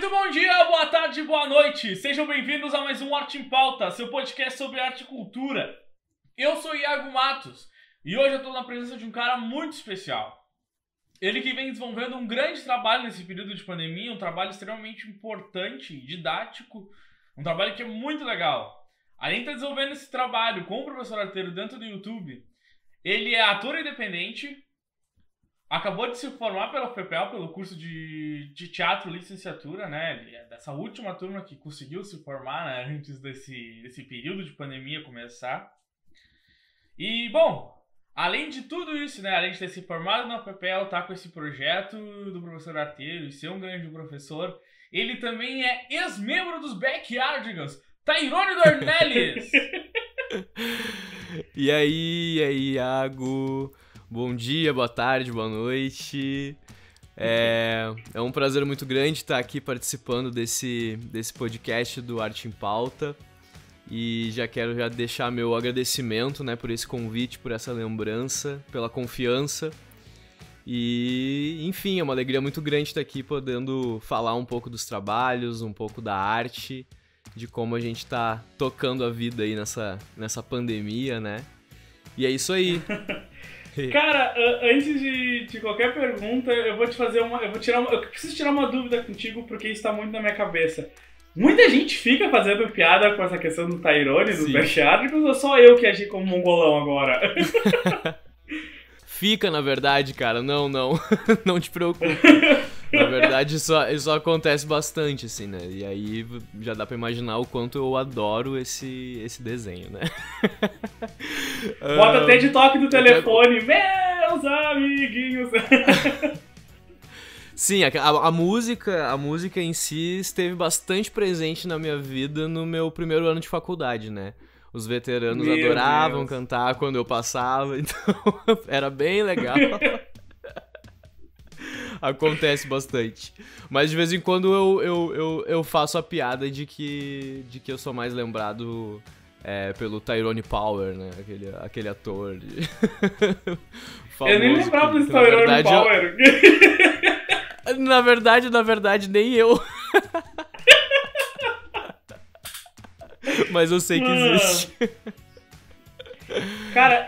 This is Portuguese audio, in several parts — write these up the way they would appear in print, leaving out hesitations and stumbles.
Muito bom dia, boa tarde, boa noite. Sejam bem-vindos a mais um Arte em Pauta, seu podcast sobre arte e cultura. Eu sou Iago Matos e hoje eu estou na presença de um cara muito especial. Ele que vem desenvolvendo um grande trabalho nesse período de pandemia, um trabalho extremamente importante, didático, um trabalho que é muito legal. Além de estar desenvolvendo esse trabalho com o professor Arteiro dentro do YouTube, ele é ator independente, acabou de se formar pela UFPEL, pelo curso de teatro licenciatura, né? Ele é dessa última turma que conseguiu se formar, né, antes desse período de pandemia começar. E, bom, além de tudo isso, né, além de ter se formado na UFPEL, tá com esse projeto do professor Arteiro e ser um grande professor, ele também é ex-membro dos Backyardigans, Tairone Dornelles! E aí, Iago? Bom dia, boa tarde, boa noite. É um prazer muito grande estar aqui participando desse podcast do Arte em Pauta. E já quero deixar meu agradecimento, né, por esse convite, por essa lembrança, pela confiança. E, enfim, é uma alegria muito grande estar aqui podendo falar um pouco dos trabalhos, um pouco da arte, de como a gente está tocando a vida aí nessa pandemia, né? E é isso aí. Cara, antes de qualquer pergunta, eu preciso tirar uma dúvida contigo, porque isso tá muito na minha cabeça. Muita gente fica fazendo piada com essa questão do Tairone, dos Backyardigans, ou só eu que agi como mongolão agora? Fica, na verdade, cara. Não não te preocupe. Na verdade, isso acontece bastante, assim, né? E aí já dá pra imaginar o quanto eu adoro esse desenho, né? Bota até de toque do telefone, meus amiguinhos. Sim, a música em si esteve bastante presente na minha vida no meu primeiro ano de faculdade, né? Os veteranos adoravam cantar quando eu passava, então era bem legal. Acontece bastante. Mas de vez em quando eu faço a piada de que eu sou mais lembrado pelo Tyrone Power, né? Aquele ator. Eu nem lembrava desse Tyrone Power. Na verdade, nem eu. Mas eu sei que existe. Cara,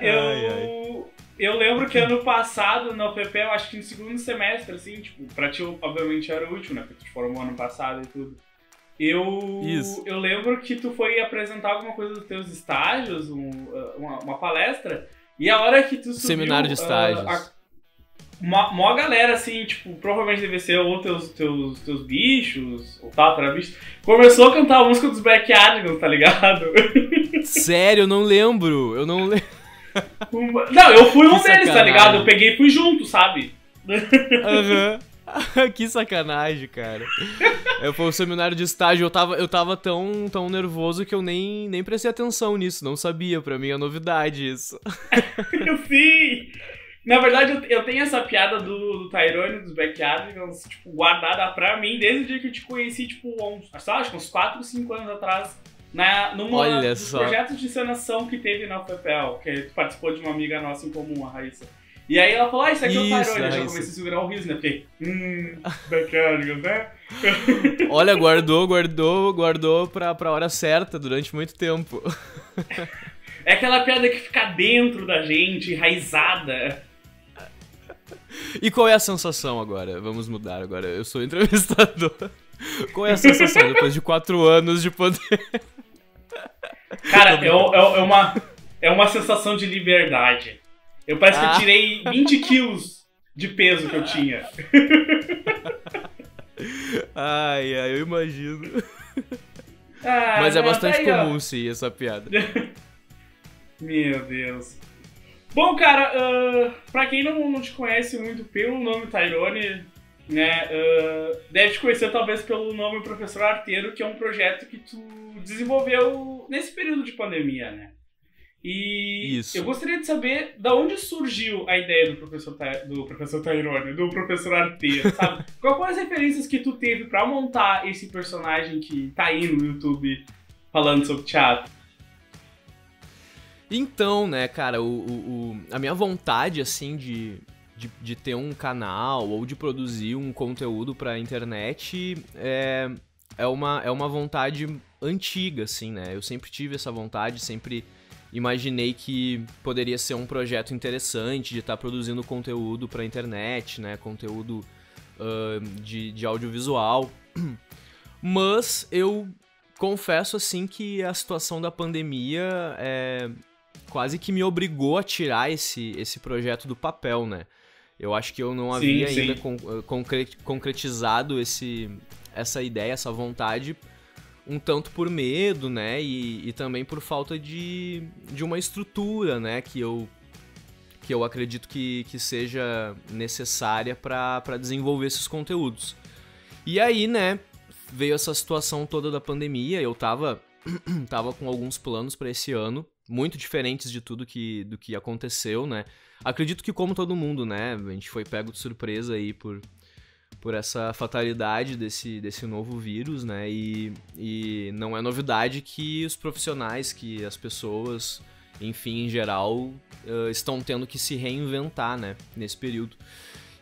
eu lembro que ano passado, na UFPEL, eu acho que no segundo semestre, assim, tipo, pra ti, obviamente, era o último, né? Porque tu te formou ano passado e tudo. Eu lembro que tu foi apresentar alguma coisa dos teus estágios, uma palestra, e a hora que tu subiu... Seminário de estágios. Mó galera, assim, tipo, provavelmente deve ser ou teus bichos, ou bicho, começou a cantar a música dos Backyardigans, tá ligado? Sério, eu não lembro. Não, eu fui um deles, tá ligado? Eu peguei e fui junto, sabe? Que sacanagem, cara. Foi um seminário de estágio, eu tava tão nervoso que eu nem prestei atenção nisso, não sabia, pra mim é novidade isso. Sim! Na verdade, eu tenho essa piada do Tyrone, dos Backyardigans, tipo, guardada pra mim desde o dia que eu te conheci, tipo, acho que uns 4 ou 5 anos atrás, numa dos projetos de encenação que teve na UFPEL, que tu participou de uma amiga nossa em comum, a Raíssa. E aí ela falou, isso aqui é o Tyrone, eu já comecei a segurar o riso, né? Fiquei, Backyardigans, né? Olha, guardou pra hora certa durante muito tempo. É aquela piada que fica dentro da gente, enraizada. E qual é a sensação agora? Vamos mudar agora. Eu sou entrevistador. Qual é a sensação depois de 4 anos de poder? Cara, é uma sensação de liberdade. Parece que eu tirei 20 quilos de peso que eu tinha. Ai, eu imagino. Mas é bastante comum, sim, essa piada. Meu Deus. Bom, cara, pra quem não te conhece muito pelo nome Tyrone, né, deve te conhecer talvez pelo nome Professor Arteiro, que é um projeto que tu desenvolveu nesse período de pandemia, né? E eu gostaria de saber da onde surgiu a ideia do professor Tyrone, do Professor Arteiro, sabe? Quais foram as referências que tu teve pra montar esse personagem que tá aí no YouTube falando sobre teatro? Então, né, cara, a minha vontade, assim, de ter um canal ou de produzir um conteúdo pra internet é uma vontade antiga, assim, né? Eu sempre tive essa vontade, sempre imaginei que poderia ser um projeto interessante de estar produzindo conteúdo pra internet, né? Conteúdo de audiovisual. Mas eu confesso, assim, que a situação da pandemia quase que me obrigou a tirar esse projeto do papel, né? Eu acho que eu não havia ainda concretizado essa ideia, essa vontade, um tanto por medo, né? E também por falta de uma estrutura, né? Que eu acredito que seja necessária para desenvolver esses conteúdos. E aí, né, veio essa situação toda da pandemia, eu tava com alguns planos para esse ano, muito diferentes de tudo do que aconteceu, né? Acredito que como todo mundo, né, a gente foi pego de surpresa aí por essa fatalidade desse novo vírus, né? E não é novidade que os profissionais, que as pessoas, enfim, em geral, estão tendo que se reinventar, né, nesse período.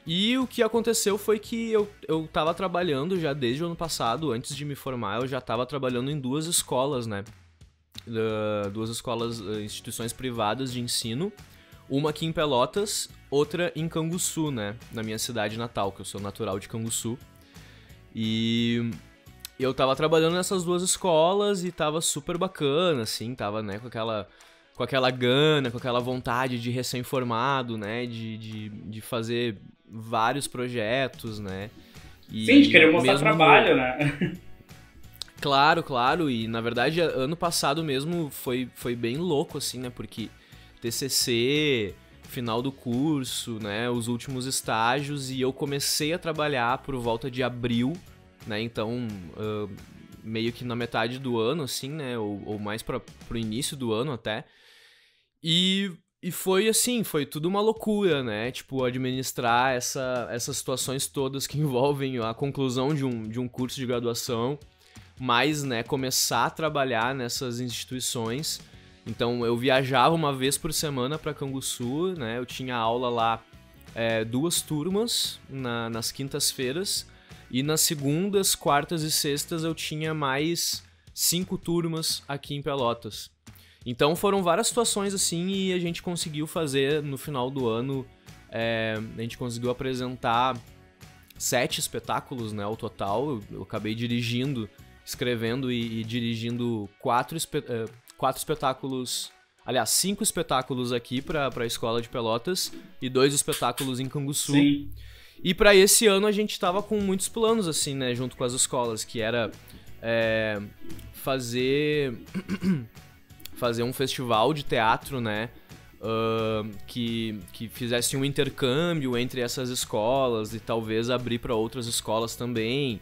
E o que aconteceu foi que eu tava trabalhando já desde o ano passado, antes de me formar, eu já tava trabalhando em 2 escolas, né? 2 escolas, instituições privadas de ensino, uma aqui em Pelotas, outra em Canguçu, né? Na minha cidade natal, que eu sou natural de Canguçu. E eu tava trabalhando nessas 2 escolas e tava super bacana, assim, tava, né, com aquela gana, com aquela vontade de recém-formado, né, de fazer vários projetos, né. E sim, de querer mostrar trabalho, né. Claro, e na verdade ano passado mesmo foi bem louco, assim, né, porque TCC, final do curso, né, os últimos estágios, e eu comecei a trabalhar por volta de abril, né, então meio que na metade do ano, assim, né, ou mais pro início do ano até. E foi assim, foi tudo uma loucura, né? Tipo, administrar essas situações todas que envolvem a conclusão de um curso de graduação, mas, né, começar a trabalhar nessas instituições. Então, eu viajava uma vez por semana para Canguçu, né? Eu tinha aula lá 2 turmas nas quintas-feiras, e nas segundas, quartas e sextas eu tinha mais 5 turmas aqui em Pelotas. Então foram várias situações assim, e a gente conseguiu fazer no final do ano, a gente conseguiu apresentar 7 espetáculos, né, ao total. Eu acabei dirigindo, escrevendo e dirigindo 4 espetáculos, aliás, 5 espetáculos aqui para a escola de Pelotas e 2 espetáculos em Canguçu. Sim. E para esse ano a gente tava com muitos planos, assim, né, junto com as escolas, que era fazer um festival de teatro, né, que fizesse um intercâmbio entre essas escolas e talvez abrir para outras escolas também.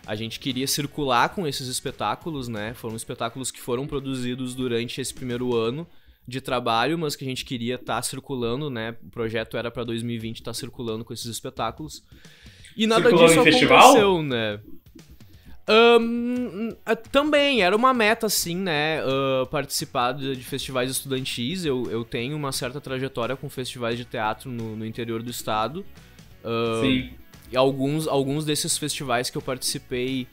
A gente queria circular com esses espetáculos, né, foram espetáculos que foram produzidos durante esse primeiro ano de trabalho, mas que a gente queria estar circulando, né, o projeto era para 2020 estar circulando com esses espetáculos. E nada disso aconteceu, né. Também, era uma meta, assim, né, participar de festivais estudantis. Eu tenho uma certa trajetória com festivais de teatro no interior do estado. Sim. E alguns desses festivais que eu participei,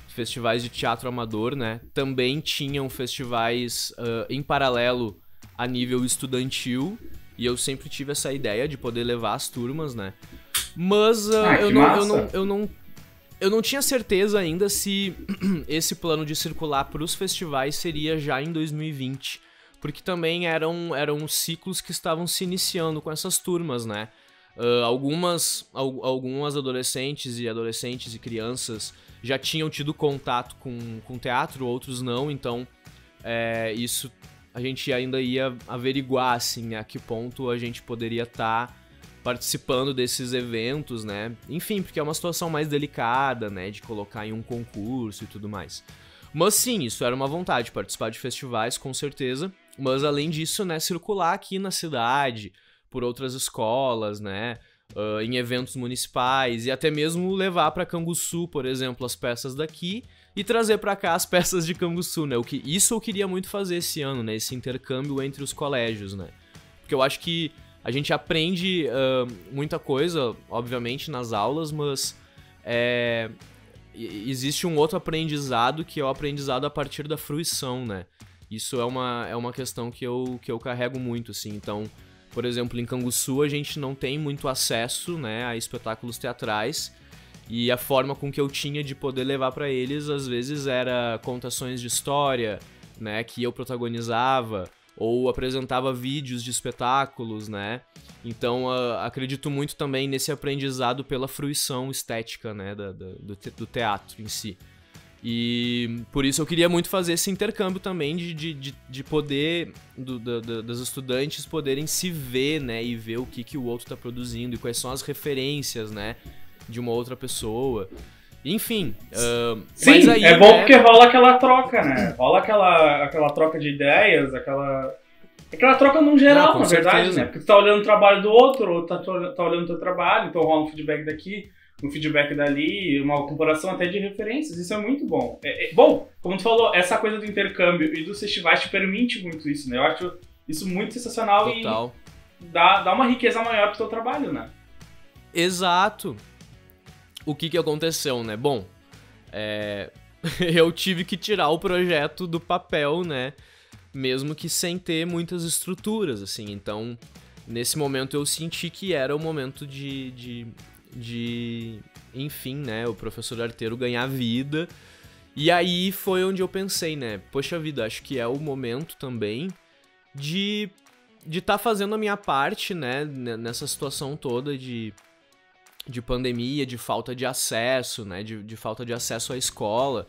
festivais de teatro amador, né, também tinham festivais em paralelo a nível estudantil, e eu sempre tive essa ideia de poder levar as turmas, né, mas eu não tinha certeza ainda se esse plano de circular para os festivais seria já em 2020, porque também eram ciclos que estavam se iniciando com essas turmas, né. Algumas adolescentes e crianças já tinham tido contato com teatro, outros não, então isso a gente ainda ia averiguar, assim, a que ponto a gente poderia estar participando desses eventos, né? Enfim, porque é uma situação mais delicada, né, de colocar em um concurso e tudo mais. Mas sim, isso era uma vontade, participar de festivais, com certeza, mas além disso, né, circular aqui na cidade, por outras escolas, né, em eventos municipais, e até mesmo levar para Canguçu, por exemplo, as peças daqui e trazer para cá as peças de Canguçu, né? Isso eu queria muito fazer esse ano, né? Esse intercâmbio entre os colégios, né? Porque eu acho que a gente aprende muita coisa, obviamente, nas aulas, mas existe um outro aprendizado que é o aprendizado a partir da fruição, né? Isso é uma questão que eu carrego muito, assim. Então, por exemplo, em Canguçu a gente não tem muito acesso, né, a espetáculos teatrais, e a forma com que eu tinha de poder levar para eles, às vezes, era contações de história, né, que eu protagonizava, ou apresentava vídeos de espetáculos, né? Então, acredito muito também nesse aprendizado pela fruição estética, né, do teatro em si. E por isso eu queria muito fazer esse intercâmbio também de poder, das estudantes poderem se ver, né, e ver o que o outro tá produzindo e quais são as referências, né, de uma outra pessoa. Enfim, sim, mas aí, é bom, né, porque rola aquela troca, né? Rola aquela troca de ideias, aquela troca num geral, na verdade, né? Porque tu tá olhando o trabalho do outro, ou tá olhando o teu trabalho, então rola um feedback daqui, um feedback dali, uma comparação até de referências, isso é muito bom. Bom, como tu falou, essa coisa do intercâmbio e dos festivais te permite muito isso, né? Eu acho isso muito sensacional. Total. E dá uma riqueza maior pro teu trabalho, né? Exato. O que aconteceu, né? Bom, eu tive que tirar o projeto do papel, né? Mesmo que sem ter muitas estruturas, assim. Então, nesse momento eu senti que era o momento de enfim, né? O professor Arteiro ganhar vida. E aí foi onde eu pensei, né? Poxa vida, acho que é o momento também de tá fazendo a minha parte, né? Nessa situação toda de pandemia, de falta de acesso, né, de falta de acesso à escola.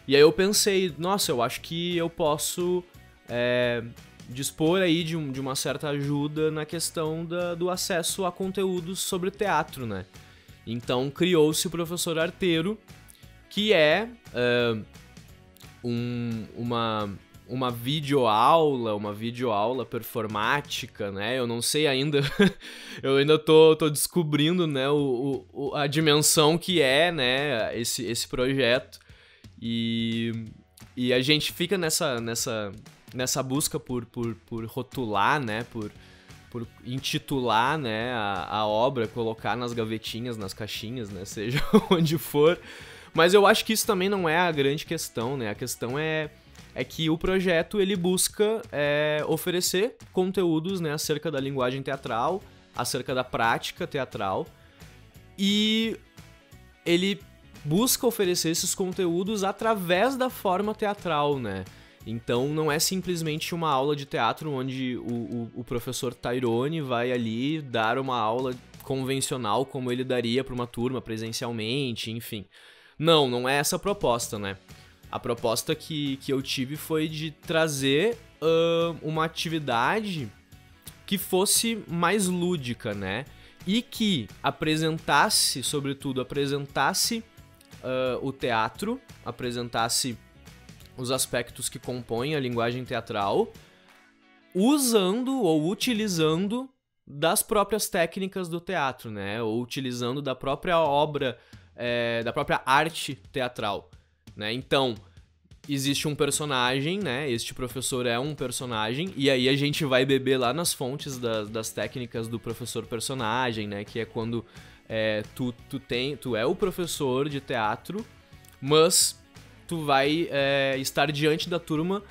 E aí eu pensei, nossa, eu acho que eu posso dispor aí de uma certa ajuda na questão do acesso a conteúdos sobre teatro, né. Então criou-se o Professor Arteiro, que é uma videoaula performática, né? Eu não sei ainda, eu ainda tô descobrindo, né, a dimensão que é, né, esse projeto. E a gente fica nessa busca por rotular, né, por intitular, né, a obra, colocar nas gavetinhas, nas caixinhas, né, seja onde for. Mas eu acho que isso também não é a grande questão, né? A questão é que o projeto ele busca oferecer conteúdos, né, acerca da linguagem teatral, acerca da prática teatral, e ele busca oferecer esses conteúdos através da forma teatral, né? Então não é simplesmente uma aula de teatro onde o professor Tyrone vai ali dar uma aula convencional como ele daria para uma turma presencialmente, enfim. Não é essa a proposta, né? A proposta que eu tive foi de trazer uma atividade que fosse mais lúdica, né? E que apresentasse, sobretudo, o teatro, apresentasse os aspectos que compõem a linguagem teatral, usando ou utilizando das próprias técnicas do teatro, né? Ou utilizando da própria obra, da própria arte teatral, né? Então, existe um personagem, né? Este professor é um personagem, e aí a gente vai beber lá nas fontes das técnicas do professor personagem, né? Que é quando tu é o professor de teatro, mas tu vai estar diante da turma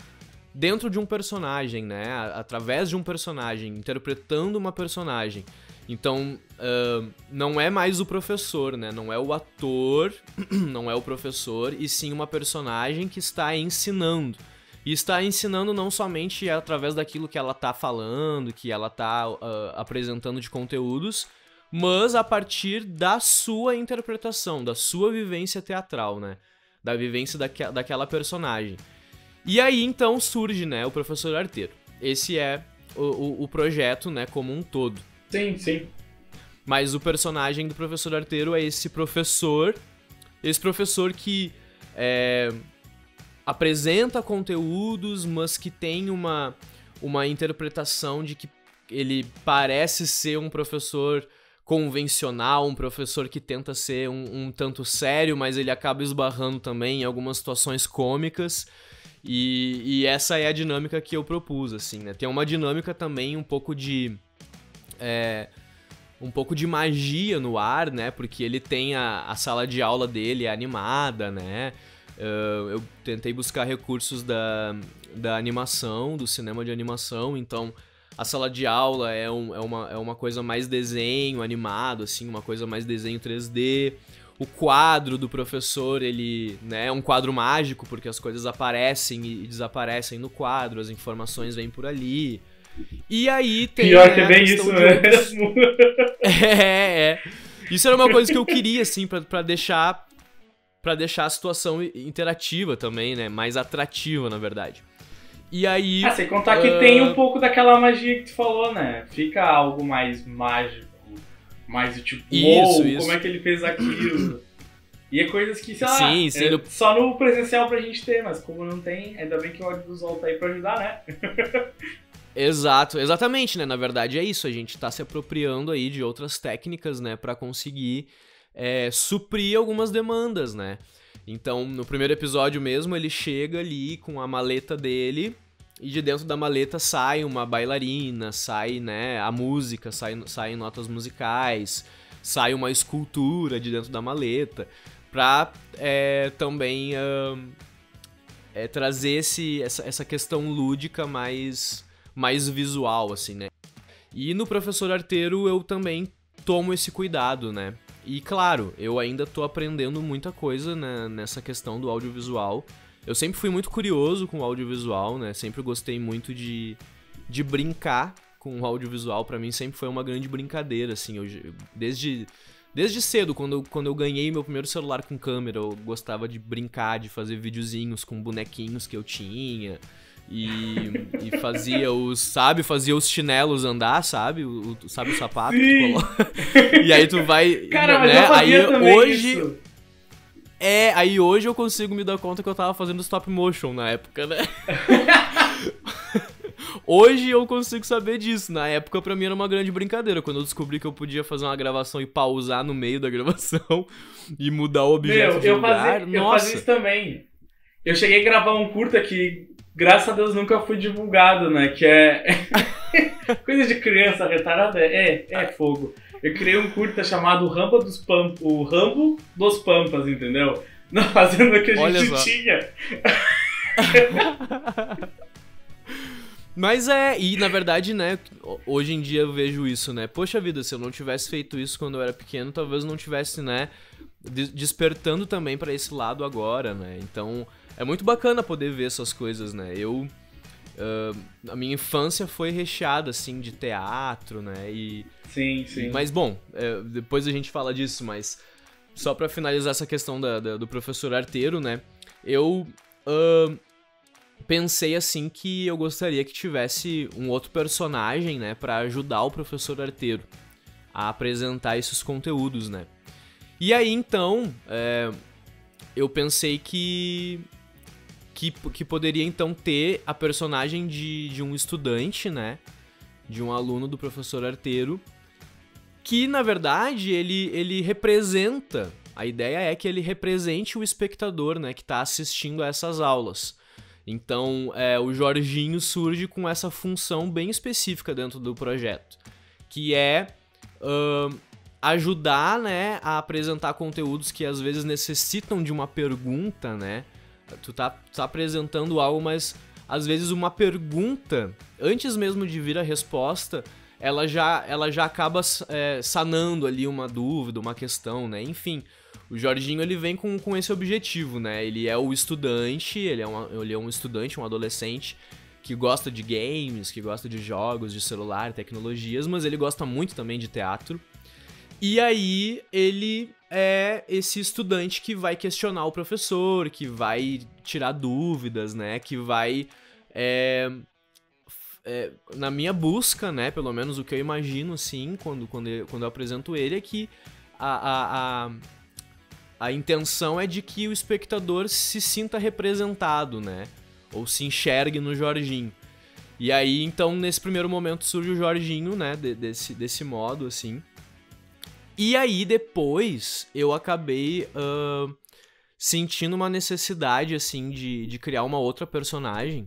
dentro de um personagem, né? Através de um personagem, interpretando uma personagem. Então, não é mais o professor, né? Não é o ator, não é o professor, e sim uma personagem que está ensinando. E está ensinando não somente através daquilo que ela está falando, que ela está apresentando de conteúdos, mas a partir da sua interpretação, da sua vivência teatral, né? Da vivência daquela personagem. E aí, então, surge, né, o Professor Arteiro. Esse é o projeto, né, como um todo. Sim. Mas o personagem do Professor Arteiro é esse professor que apresenta conteúdos, mas que tem uma interpretação de que ele parece ser um professor convencional, um professor que tenta ser um tanto sério, mas ele acaba esbarrando também em algumas situações cômicas. E essa é a dinâmica que eu propus, assim, né? Tem uma dinâmica também um pouco de um pouco de magia no ar, né? Porque ele tem a sala de aula dele animada, né? Eu tentei buscar recursos da animação, do cinema de animação, então a sala de aula é uma coisa mais desenho animado, assim, uma coisa mais desenho 3D. O quadro do professor, ele, né, é um quadro mágico, porque as coisas aparecem e desaparecem no quadro, as informações vêm por ali. E aí tem... Pior que é bem isso mesmo. Isso era uma coisa que eu queria, assim, pra deixar a situação interativa também, né? Mais atrativa, na verdade. E aí... sem contar que tem um pouco daquela magia que tu falou, né? Fica algo mais mágico, mais tipo, isso. Como é que ele fez aquilo? E é coisas que, sei lá, sim, só no presencial pra gente ter, mas como não tem, ainda bem que o audiovisual tá aí pra ajudar, né? Exatamente, né? Na verdade é isso, a gente tá se apropriando aí de outras técnicas, né? Pra conseguir suprir algumas demandas, né? Então, no primeiro episódio mesmo, ele chega ali com a maleta dele e de dentro da maleta sai uma bailarina, sai, né, a música, saem notas musicais, sai uma escultura de dentro da maleta pra também trazer essa questão lúdica mais visual, assim, né? E no Professor Arteiro eu também tomo esse cuidado, né? E claro, eu ainda tô aprendendo muita coisa, né, nessa questão do audiovisual. Eu sempre fui muito curioso com o audiovisual, né? Sempre gostei muito de brincar com o audiovisual. Pra mim sempre foi uma grande brincadeira, assim. Desde cedo, quando eu ganhei meu primeiro celular com câmera, eu gostava de brincar, de fazer videozinhos com bonequinhos que eu tinha. E fazia os chinelos andar, sabe? Sabe o sapato que tu coloca? E aí tu vai... Cara, mas eu fazia também hoje, isso. Aí hoje eu consigo me dar conta que eu tava fazendo stop motion na época, né? Hoje eu consigo saber disso. Na época, pra mim, era uma grande brincadeira. Quando eu descobri que eu podia fazer uma gravação e pausar no meio da gravação e mudar o objeto de lugar. Eu fazia isso também. Eu cheguei a gravar um curta que... Graças a Deus nunca foi divulgado, né? Que é coisa de criança retardada, é fogo. Eu criei um curta chamado o Rambo dos Pampas, entendeu? Na fazenda que a gente tinha. Mas e na verdade, né, hoje em dia eu vejo isso, né? Poxa vida, se eu não tivesse feito isso quando eu era pequeno, talvez eu não tivesse, né, despertando também pra esse lado agora, né? Então... É muito bacana poder ver essas coisas, né? A minha infância foi recheada, assim, de teatro, né? Sim. Mas, bom, depois a gente fala disso, mas só pra finalizar essa questão do Professor Arteiro, né? Eu pensei, assim, que eu gostaria que tivesse um outro personagem, né? Pra ajudar o Professor Arteiro a apresentar esses conteúdos, né? E aí, então, eu pensei que poderia, então, ter a personagem de um estudante, né? De um aluno do Professor Arteiro, que, na verdade, ele representa... A ideia é que ele represente o espectador, né? Que tá assistindo a essas aulas. Então, o Jorginho surge com essa função bem específica dentro do projeto, que é ajudar, né? A apresentar conteúdos que, às vezes, necessitam de uma pergunta, né? Tu tá apresentando algo, mas às vezes uma pergunta, antes mesmo de vir a resposta, ela já acaba sanando ali uma dúvida, uma questão, né? Enfim, o Jorginho, ele vem com esse objetivo, né? Ele é o estudante, ele é um estudante, um adolescente que gosta de games, que gosta de jogos, de celular, tecnologias, mas ele gosta muito também de teatro. E aí ele é esse estudante que vai questionar o professor, que vai tirar dúvidas, né? Que vai... na minha busca, né? Pelo menos o que eu imagino, assim, quando eu apresento ele, é que a intenção é de que o espectador se sinta representado, né? Ou se enxergue no Jorginho. E aí, então, nesse primeiro momento surge o Jorginho, né? Desse modo, assim. E aí, depois, eu acabei sentindo uma necessidade, assim, de criar uma outra personagem,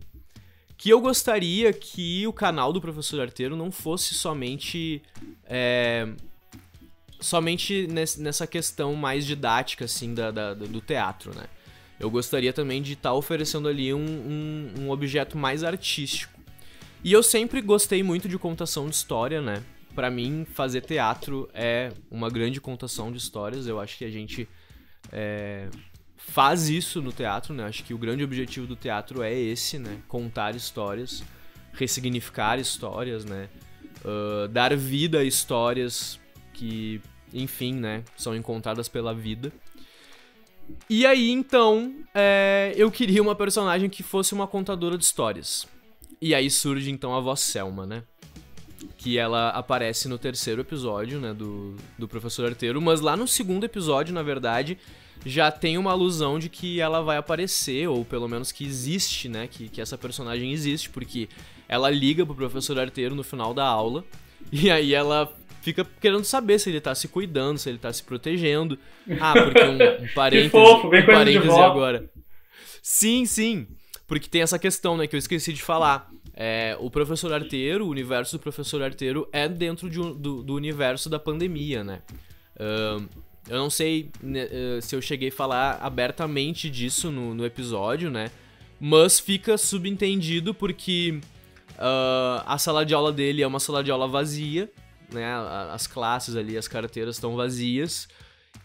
que eu gostaria que o canal do Professor Arteiro não fosse somente nessa questão mais didática, assim, do teatro, né? Eu gostaria também de estar oferecendo ali um objeto mais artístico. E eu sempre gostei muito de contação de história, né? Pra mim, fazer teatro é uma grande contação de histórias. Eu acho que a gente faz isso no teatro, né? Acho que o grande objetivo do teatro é esse, né? Contar histórias, ressignificar histórias, né? Dar vida a histórias que, enfim, né? São encontradas pela vida. E aí, então, eu queria uma personagem que fosse uma contadora de histórias. E aí surge, então, a Vó Selma, né? Que ela aparece no 3º episódio, né, do Professor Arteiro, mas lá no 2º episódio, na verdade, já tem uma alusão de que ela vai aparecer, ou pelo menos que existe, né, que essa personagem existe, porque ela liga pro Professor Arteiro no final da aula, e aí ela fica querendo saber se ele tá se cuidando, se ele tá se protegendo. Ah, porque um parêntese, que fofo, bem coisa de vó. Agora. Sim, porque tem essa questão, né, que eu esqueci de falar. O Professor Arteiro, o universo do Professor Arteiro é dentro do universo da pandemia, né? Eu não sei se eu cheguei a falar abertamente disso no episódio, né? Mas fica subentendido porque a sala de aula dele é uma sala de aula vazia, né? As classes ali, as carteiras estão vazias.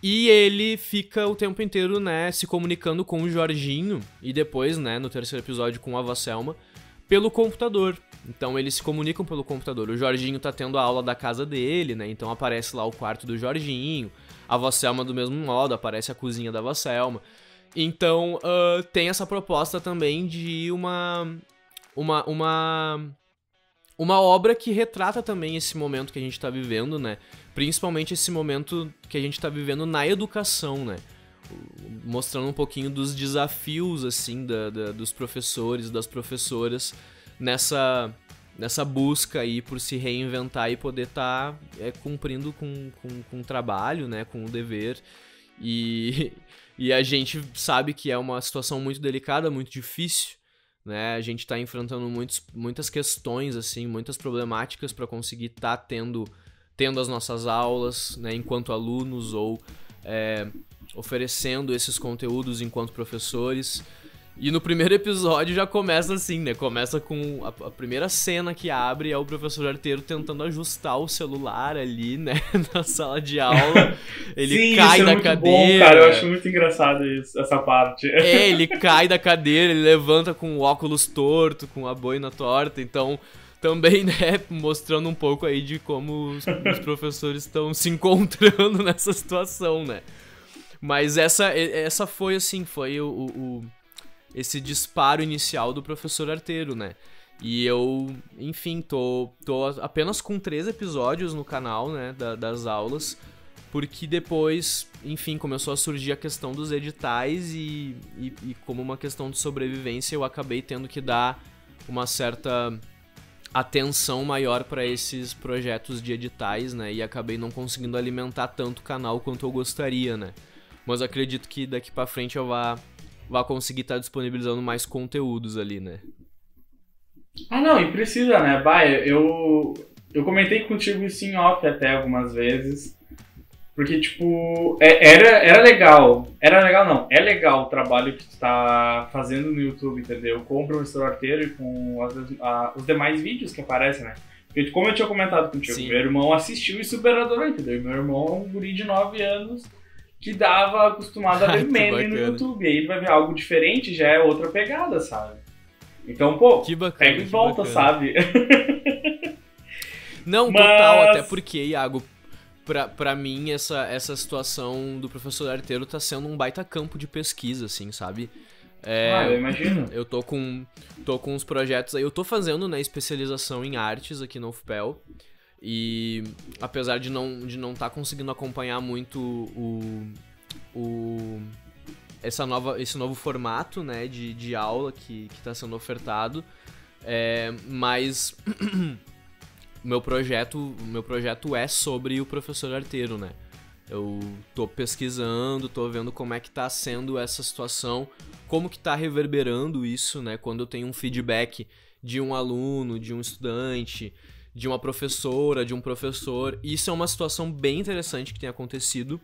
E ele fica o tempo inteiro, né, se comunicando com o Jorginho e depois, né, no 3º episódio com a Vó Selma, pelo computador. Então eles se comunicam pelo computador. O Jorginho tá tendo a aula da casa dele, né? Então aparece lá o quarto do Jorginho. A Vó Selma do mesmo modo, aparece a cozinha da Vó Selma. Então tem essa proposta também de uma obra que retrata também esse momento que a gente tá vivendo, né? Principalmente esse momento que a gente tá vivendo na educação, né? Mostrando um pouquinho dos desafios, assim, dos professores, das professoras nessa busca aí por se reinventar e poder estar cumprindo com o trabalho, né, com o dever. E a gente sabe que é uma situação muito delicada, muito difícil, né? A gente está enfrentando muitas questões, assim, muitas problemáticas para conseguir estar tendo as nossas aulas, né, enquanto alunos ou oferecendo esses conteúdos enquanto professores. E no primeiro episódio já começa assim, né? Começa com a primeira cena que abre é o Professor Arteiro tentando ajustar o celular ali, né? Na sala de aula. Ele Sim, cai isso da é muito cadeira. Bom, cara, eu acho muito engraçado essa parte. Ele cai da cadeira, ele levanta com o óculos torto, com a boina torta. Então, também, né? Mostrando um pouco aí de como os professores estão se encontrando nessa situação, né? Mas essa foi, assim, foi esse disparo inicial do Professor Arteiro, né? E eu, enfim, tô apenas com 3 episódios no canal, né, das aulas, porque depois, enfim, começou a surgir a questão dos editais e como uma questão de sobrevivência, eu acabei tendo que dar uma certa atenção maior para esses projetos de editais, né? E acabei não conseguindo alimentar tanto o canal quanto eu gostaria, né? Mas acredito que daqui pra frente eu vá conseguir estar disponibilizando mais conteúdos ali, né? Ah, não, e precisa, né? Eu comentei contigo isso em off até algumas vezes. Porque, tipo, era legal. Era legal, não. É legal o trabalho que tu tá fazendo no YouTube, entendeu? Com o Professor Arteiro e com os demais vídeos que aparecem, né? Porque, como eu tinha comentado contigo, Sim. Meu irmão assistiu e super adorou, entendeu? Meu irmão é um guri de 9 anos que dava acostumado a ver meme no YouTube. E aí ele vai ver algo diferente, já é outra pegada, sabe? Então, pô, Que bacana, pega e volta, bacana. sabe? Não, total, até porque, Iago, pra mim essa situação do Professor Arteiro tá sendo um baita campo de pesquisa, assim, sabe? Eu imagino. Eu tô com uns projetos aí, eu tô fazendo, né, especialização em artes aqui no UFPEL. E apesar de não tá conseguindo acompanhar muito esse novo formato, né, de aula que tá sendo ofertado, mas o meu projeto é sobre o Professor Arteiro, né? Eu tô pesquisando, tô vendo como é que tá sendo essa situação, como que tá reverberando isso, né? Quando eu tenho um feedback de um aluno, de um estudante, de uma professora, de um professor. Isso é uma situação bem interessante que tem acontecido,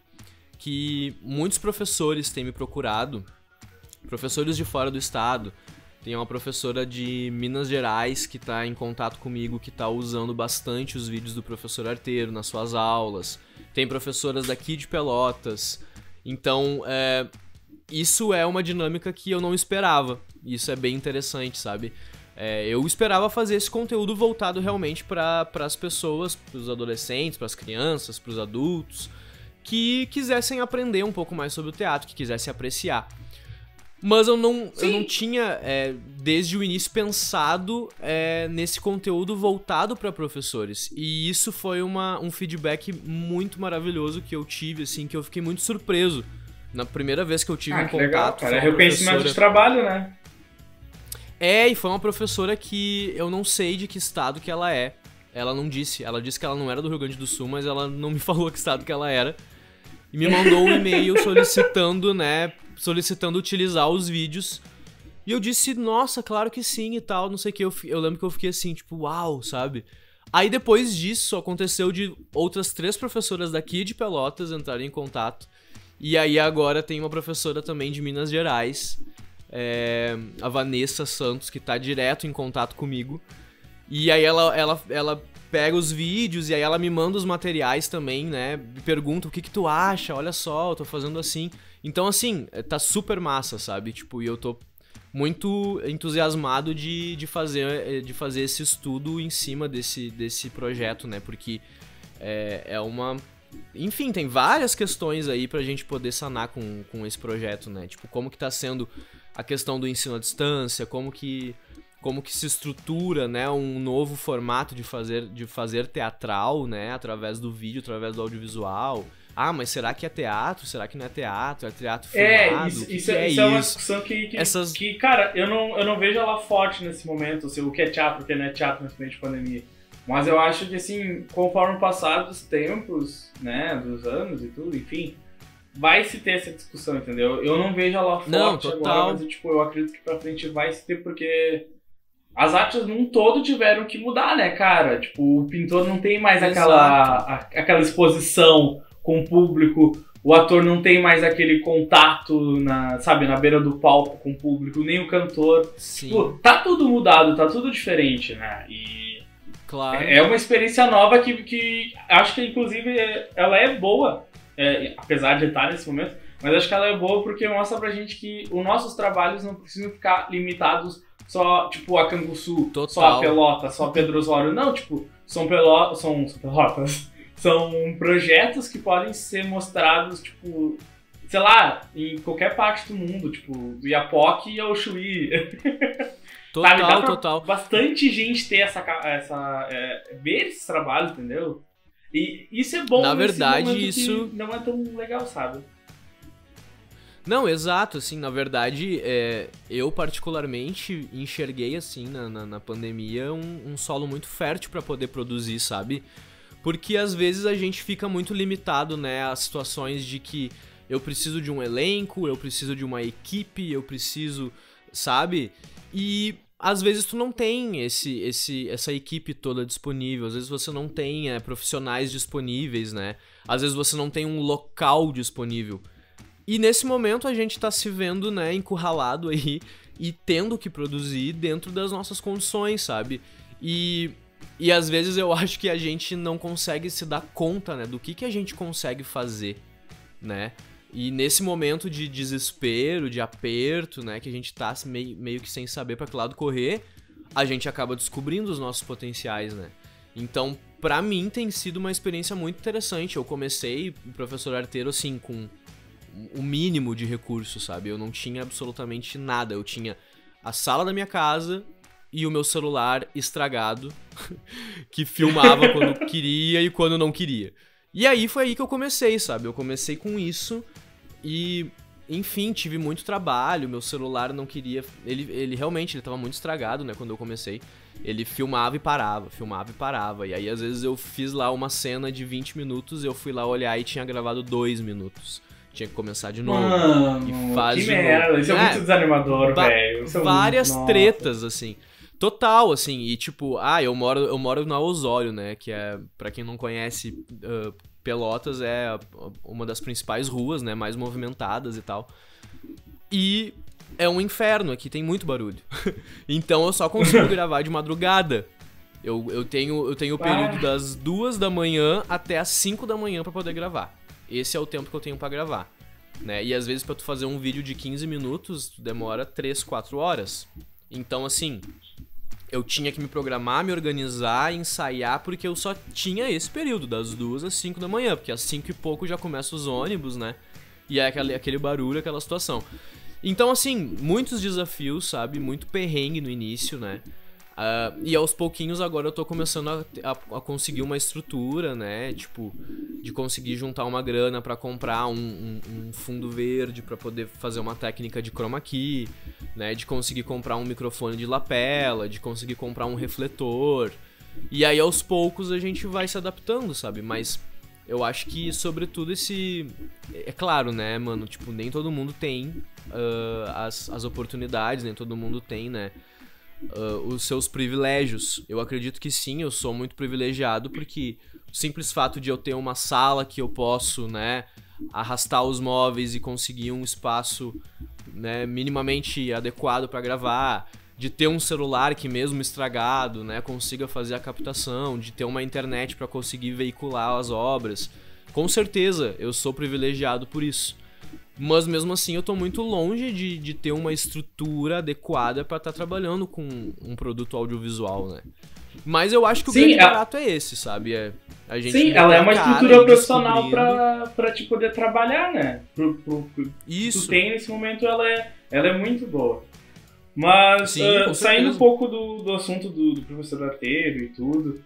que muitos professores têm me procurado, professores de fora do estado. Tem uma professora de Minas Gerais que está em contato comigo, que está usando bastante os vídeos do professor Arteiro nas suas aulas. Tem professoras daqui de Pelotas. Então, isso é uma dinâmica que eu não esperava. Isso é bem interessante, sabe? Eu esperava fazer esse conteúdo voltado realmente para as pessoas, para os adolescentes, para as crianças, para os adultos, que quisessem aprender um pouco mais sobre o teatro, que quisessem apreciar. Mas eu não tinha, desde o início, pensado nesse conteúdo voltado para professores. E isso foi um feedback muito maravilhoso que eu tive, assim, que eu fiquei muito surpreso. Na primeira vez que eu tive um contato... Legal, cara. É reconhecimento de trabalho, né? E foi uma professora que eu não sei de que estado que ela é. Ela não disse. Ela disse que ela não era do Rio Grande do Sul, mas ela não me falou que estado que ela era. E me mandou um e-mail solicitando utilizar os vídeos. E eu disse, nossa, claro que sim e tal, não sei o que. Eu lembro que eu fiquei assim, tipo, uau, sabe? Aí depois disso, aconteceu de outras 3 professoras daqui de Pelotas entrarem em contato. E aí agora tem uma professora também de Minas Gerais, a Vanessa Santos, que tá direto em contato comigo. E aí ela pega os vídeos e aí ela me manda os materiais também, né? Me pergunta o que tu acha, olha só, eu tô fazendo assim. Então, assim, tá super massa, sabe? Tipo, e eu tô muito entusiasmado de fazer esse estudo em cima desse projeto, né? Porque enfim, tem várias questões aí pra gente poder sanar com esse projeto, né? Tipo, como que tá sendo a questão do ensino à distância, como que se estrutura, né, um novo formato de fazer teatral, né, através do vídeo, através do audiovisual. Ah, mas será que é teatro? Será que não é teatro? É teatro filmado? Isso é uma discussão que, cara, eu não vejo ela forte nesse momento, assim, o que é teatro, o que não é teatro nesse meio de pandemia. Mas eu acho que, assim, conforme o passar dos tempos, né, dos anos e tudo, enfim, vai se ter essa discussão, entendeu? Eu não vejo ela forte agora, mas eu acredito que pra frente vai se ter, porque as artes num todo tiveram que mudar, né, cara? Tipo, o pintor não tem mais aquela exposição com o público, o ator não tem mais aquele contato, na beira do palco com o público, nem o cantor. Sim. Tipo, tá tudo mudado, tá tudo diferente, né? E claro. É uma experiência nova que acho que, inclusive, ela é boa, apesar de estar nesse momento, mas acho que ela é boa porque mostra pra gente que os nossos trabalhos não precisam ficar limitados só, tipo, a Canguçu, só a Pelota, só a Pedro Osório. Não, tipo, são pelotas. São projetos que podem ser mostrados, tipo, sei lá, em qualquer parte do mundo, tipo, do Iapoque ao Chuí. Total. Bastante gente ter ver esses trabalhos, entendeu? E isso é bom. Na verdade, isso não é tão legal, sabe? Não, exato, assim, na verdade, eu particularmente enxerguei, assim, na pandemia, um solo muito fértil pra poder produzir, sabe? Porque às vezes a gente fica muito limitado, né, a situações de que eu preciso de um elenco, eu preciso de uma equipe, eu preciso, sabe? E às vezes tu não tem essa equipe toda disponível, às vezes você não tem profissionais disponíveis, né? Às vezes você não tem um local disponível. E nesse momento a gente tá se vendo, né, encurralado aí e tendo que produzir dentro das nossas condições, sabe? E às vezes eu acho que a gente não consegue se dar conta, né, do que a gente consegue fazer, né? E nesse momento de desespero, de aperto, né, que a gente tá meio que sem saber pra que lado correr, a gente acaba descobrindo os nossos potenciais, né? Então, pra mim tem sido uma experiência muito interessante. Eu comecei o professor Arteiro, assim, com o mínimo de recursos, sabe? Eu não tinha absolutamente nada. Eu tinha a sala da minha casa e o meu celular estragado, que filmava quando queria e quando não queria. E aí foi aí que eu comecei, sabe? Eu comecei com isso e enfim, tive muito trabalho, meu celular não queria... Ele realmente, ele tava muito estragado, né, quando eu comecei. Ele filmava e parava. E aí, às vezes, eu fiz lá uma cena de 20 minutos, eu fui lá olhar e tinha gravado 2 minutos. Tinha que começar de novo. Mano, e faz que merda, isso é muito desanimador, velho. Várias tretas, assim. Total, assim, e tipo, eu moro na Osório, né, que é, pra quem não conhece, Pelotas é uma das principais ruas, né, mais movimentadas e tal. E é um inferno, aqui tem muito barulho. Então eu só consigo gravar de madrugada. Eu tenho o período das 2 da manhã até as 5 da manhã pra poder gravar. Esse é o tempo que eu tenho pra gravar, né, e às vezes pra tu fazer um vídeo de 15 minutos, demora 3, 4 horas. Então, assim... Eu tinha que me programar, me organizar, ensaiar, porque eu só tinha esse período, das 2 às 5 da manhã, porque às 5 e pouco já começam os ônibus, né? E é aquele barulho, aquela situação. Então, assim, muitos desafios, sabe? Muito perrengue no início, né? E aos pouquinhos agora eu tô começando a conseguir uma estrutura, né? Tipo, de conseguir juntar uma grana pra comprar um fundo verde pra poder fazer uma técnica de chroma key, né? De conseguir comprar um microfone de lapela, de conseguir comprar um refletor. E aí aos poucos a gente vai se adaptando, sabe? Mas eu acho que sobretudo esse... É claro, né, mano? Tipo, nem todo mundo tem as oportunidades, nem todo mundo tem, né? Os seus privilégios. Eu acredito que sim, eu sou muito privilegiado porque o simples fato de eu ter uma sala que eu posso, né, arrastar os móveis e conseguir um espaço, né, minimamente adequado para gravar, de ter um celular que mesmo estragado, né, consiga fazer a captação, de ter uma internet para conseguir veicular as obras. Com certeza, eu sou privilegiado por isso. Mas mesmo assim eu tô muito longe de ter uma estrutura adequada pra estar trabalhando com um produto audiovisual, né? Mas eu acho que o grande barato é esse, sabe? A gente ela é uma estrutura profissional pra te poder trabalhar, né? Isso. Tu tem nesse momento, ela é muito boa. Mas, sim, saindo um pouco do assunto do professor Arteiro e tudo...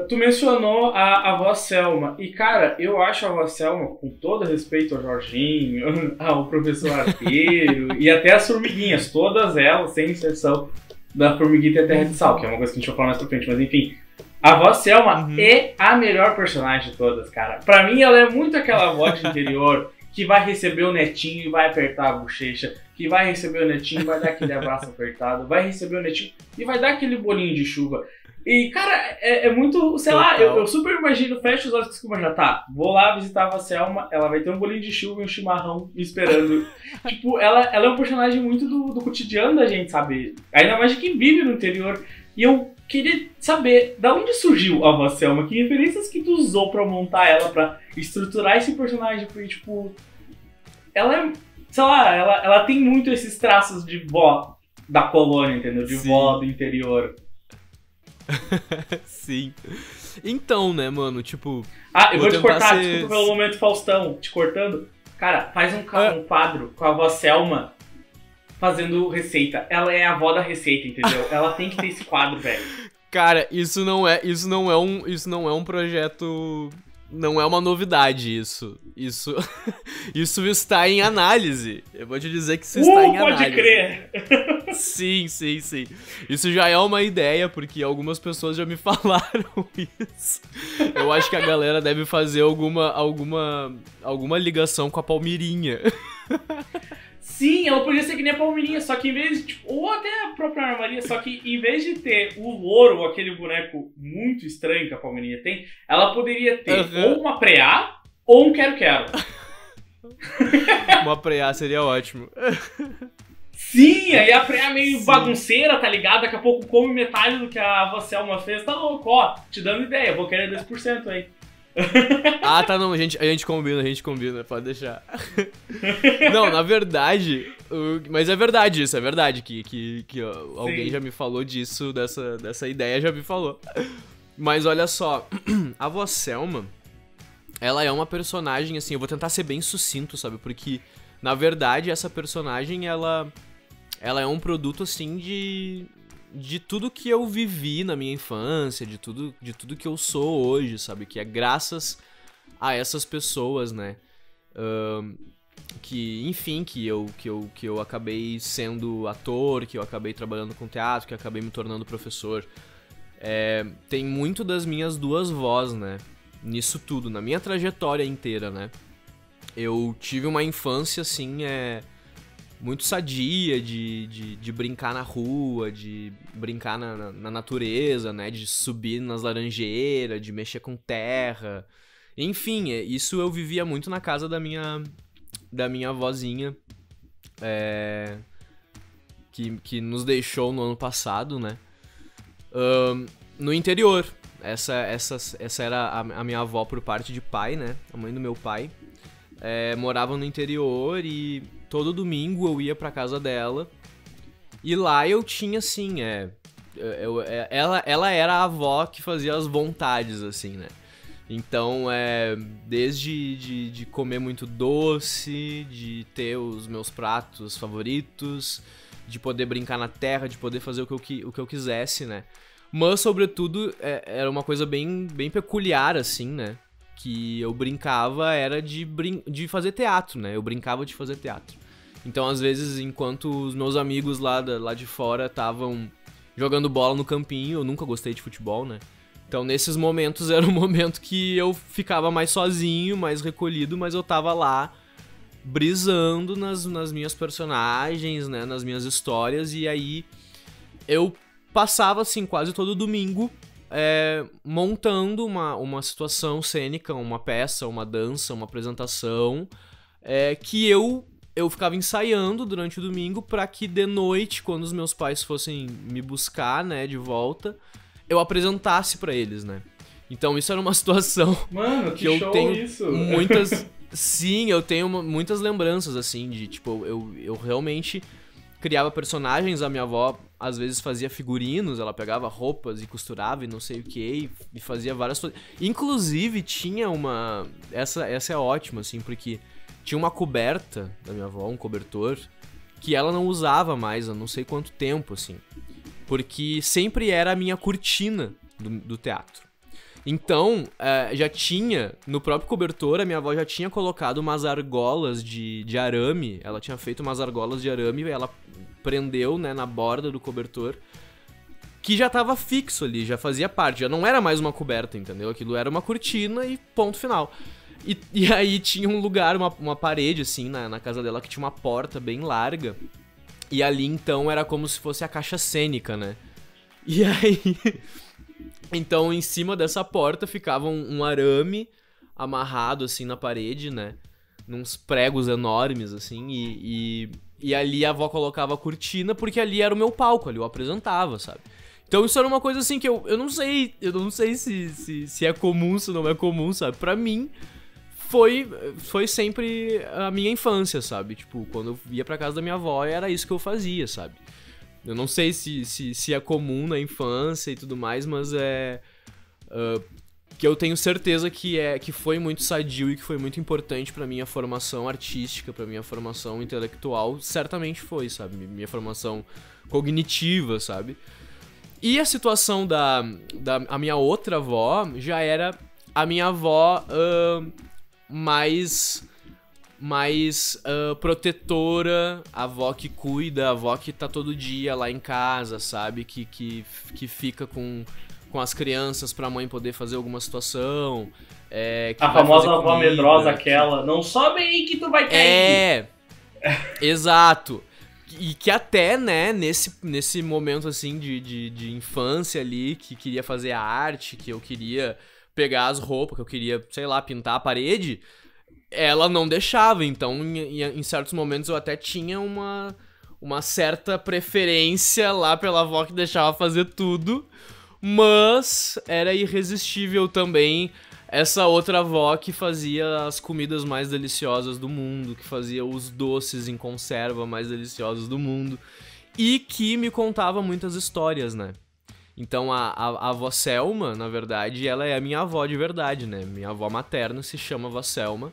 tu mencionou a avó Selma, e cara, eu acho a avó Selma, com todo respeito ao Jorginho, ao professor Arteiro e até as formiguinhas, todas elas, sem exceção da Formiguita e a Terra de Sal, que é uma coisa que a gente vai falar mais pra frente, mas enfim, a avó Selma é a melhor personagem de todas, cara. Pra mim ela é muito aquela avó de interior que vai receber o netinho e vai apertar a bochecha, que vai receber o netinho e vai dar aquele abraço apertado, vai receber o netinho e vai dar aquele bolinho de chuva. E, cara, é muito, sei lá, eu super imagino, fecho os olhos com escuma, já tá, vou lá visitar a avó Selma, ela vai ter um bolinho de chuva e um chimarrão me esperando. Tipo, ela é um personagem muito do cotidiano da gente, sabe? Ainda mais de quem vive no interior. E eu queria saber, da onde surgiu a avó Selma? Que referências que tu usou pra montar ela, pra estruturar esse personagem? Porque, tipo, ela é, sei lá, ela tem muito esses traços de vó da colônia, entendeu? De vó do interior. Sim. Então, né, mano, tipo... eu vou te cortar, desculpa pelo momento Faustão, te cortando. Cara, faz um quadro com a avó Selma fazendo receita. Ela é a avó da receita, entendeu? Ela tem que ter esse quadro, velho. Cara, isso não é um projeto... Não é uma novidade isso. Isso está em análise. Eu vou te dizer que isso está em análise. Pode crer! Sim. Isso já é uma ideia, porque algumas pessoas já me falaram isso. Eu acho que a galera deve fazer alguma ligação com a Palmirinha. Sim, ela podia ser que nem a Palmirinha, só que em vez de, tipo, ou até a própria Ana Maria, só que em vez de ter o louro, aquele boneco muito estranho que a Palmirinha tem, ela poderia ter ou uma preá ou um quero-quero. Uma preá seria ótimo. Sim, aí a preá meio bagunceira, tá ligado? Daqui a pouco come metade do que a avó Selma fez, tá louco, ó, te dando ideia, vou querer 10% aí. Tá, não, a gente combina, pode deixar. Não, na verdade, mas é verdade isso, é verdade que alguém já me falou disso, dessa ideia já me falou. Mas olha só, a avó Selma, ela é uma personagem, assim, eu vou tentar ser bem sucinto, sabe, porque, na verdade, essa personagem, ela é um produto, assim, de tudo que eu vivi na minha infância, de tudo que eu sou hoje, sabe? Que é graças a essas pessoas, né? enfim, que eu acabei sendo ator, que eu acabei trabalhando com teatro, que eu acabei me tornando professor. Tem muito das minhas duas vós, né? Nisso tudo, na minha trajetória inteira, né? Eu tive uma infância, assim, muito sadia de brincar na rua, de brincar na natureza, né? De subir nas laranjeiras, de mexer com terra. Enfim, isso eu vivia muito na casa da minha avózinha, que nos deixou no ano passado, né? No interior. Essa era a minha avó por parte de pai, né? A mãe do meu pai. Morava no interior e todo domingo eu ia pra casa dela. E lá eu tinha, assim, ela era a avó que fazia as vontades, assim, né? Então, desde de comer muito doce, de ter os meus pratos favoritos, de poder brincar na terra, de poder fazer o que eu quisesse, né? Mas, sobretudo, era uma coisa bem peculiar, assim, né? Que eu brincava era de fazer teatro, né? Eu brincava de fazer teatro. Então, às vezes, enquanto os meus amigos lá de fora estavam jogando bola no campinho, eu nunca gostei de futebol, né? Então, nesses momentos, era um momento que eu ficava mais sozinho, mais recolhido, mas eu tava lá brisando nas minhas personagens, né? Nas minhas histórias, e aí eu passava, assim, quase todo domingo montando uma situação cênica, uma peça, uma dança, uma apresentação, que eu ficava ensaiando durante o domingo pra que de noite, quando os meus pais fossem me buscar, né, de volta, eu apresentasse pra eles, né? Então isso era uma situação que eu tenho isso. muitas... Sim, eu tenho muitas lembranças, assim, de, tipo, eu realmente criava personagens, a minha avó às vezes fazia figurinos, ela pegava roupas e costurava e não sei o que, e fazia várias coisas. Inclusive, tinha uma... Essa é ótima, assim, porque tinha uma coberta da minha avó, um cobertor, que ela não usava mais há não sei quanto tempo, assim. Porque sempre era a minha cortina do teatro. Então, já tinha, no próprio cobertor, a minha avó já tinha colocado umas argolas de arame, ela tinha feito umas argolas de arame, e ela prendeu, né, na borda do cobertor, que já tava fixo ali, já fazia parte, já não era mais uma coberta, entendeu? Aquilo era uma cortina e ponto final. E aí tinha um lugar, uma parede, assim, na casa dela, que tinha uma porta bem larga, e ali, então, era como se fosse a caixa cênica, né? E aí... Então, em cima dessa porta ficava um arame amarrado, assim, na parede, né? Nos pregos enormes, assim, e ali a avó colocava a cortina, porque ali era o meu palco, ali eu apresentava, sabe? Então isso era uma coisa, assim, que eu não sei se é comum, se não é comum, sabe? Pra mim, foi sempre a minha infância, sabe? Tipo, quando eu ia pra casa da minha avó, era isso que eu fazia, sabe? Eu não sei se é comum na infância e tudo mais, mas que eu tenho certeza que foi muito sadio e que foi muito importante pra minha formação artística, pra minha formação intelectual, certamente foi, sabe? Minha formação cognitiva, sabe? E a situação a minha outra avó já era a minha avó mais protetora, a avó que cuida, a avó que tá todo dia lá em casa, sabe? Que fica com as crianças pra mãe poder fazer alguma situação. A famosa avó medrosa aquela, não sobe aí que tu vai cair. Exato. E que até, né, nesse momento, assim, de infância ali, que queria fazer a arte, que eu queria pegar as roupas, que eu queria, sei lá, pintar a parede... Ela não deixava, então em certos momentos eu até tinha uma certa preferência lá pela avó que deixava fazer tudo, mas era irresistível também essa outra avó que fazia as comidas mais deliciosas do mundo, que fazia os doces em conserva mais deliciosos do mundo e que me contava muitas histórias, né? Então a avó Selma, na verdade, ela é a minha avó de verdade, né? Minha avó materna se chama avó Selma.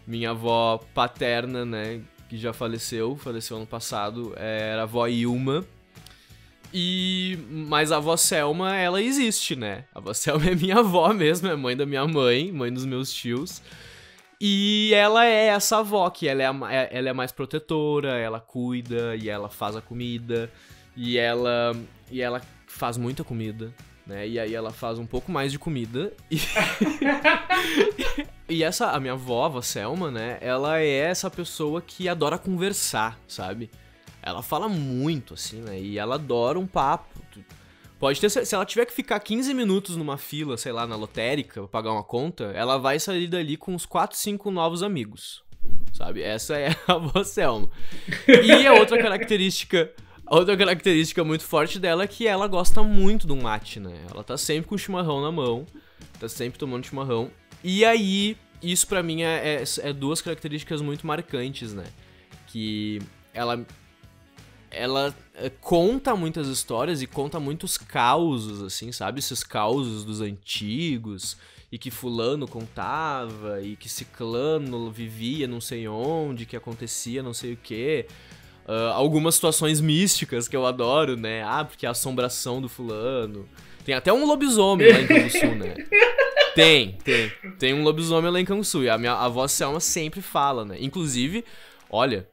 Minha avó paterna, né, que já faleceu ano passado, era a avó Ilma. Mas a avó Selma, ela existe, né? A avó Selma é minha avó mesmo, é mãe da minha mãe dos meus tios. E ela é essa avó, que ela é mais protetora, ela cuida, e ela faz a comida, e ela faz muita comida, né? E aí ela faz um pouco mais de comida. E a minha avó, a avó Selma, né? Ela é essa pessoa que adora conversar, sabe? Ela fala muito, assim, né? E ela adora um papo. Pode ter, se ela tiver que ficar 15 minutos numa fila, sei lá, na lotérica, pra pagar uma conta, ela vai sair dali com uns 4, 5 novos amigos, sabe? Essa é a avó Selma. E a outra característica muito forte dela é que ela gosta muito do mate, né? Ela tá sempre com o chimarrão na mão, tá sempre tomando chimarrão. E aí, isso pra mim é duas características muito marcantes, né? Que ela conta muitas histórias e conta muitos causos, assim, sabe? Esses causos dos antigos, e que fulano contava, e que ciclano vivia não sei onde, que acontecia não sei o quê. Algumas situações místicas que eu adoro, né? Porque a assombração do fulano. Tem até um lobisomem lá em Canguçu, né? Tem um lobisomem lá em Canguçu, e a minha avó Selma sempre fala, né? Inclusive, olha...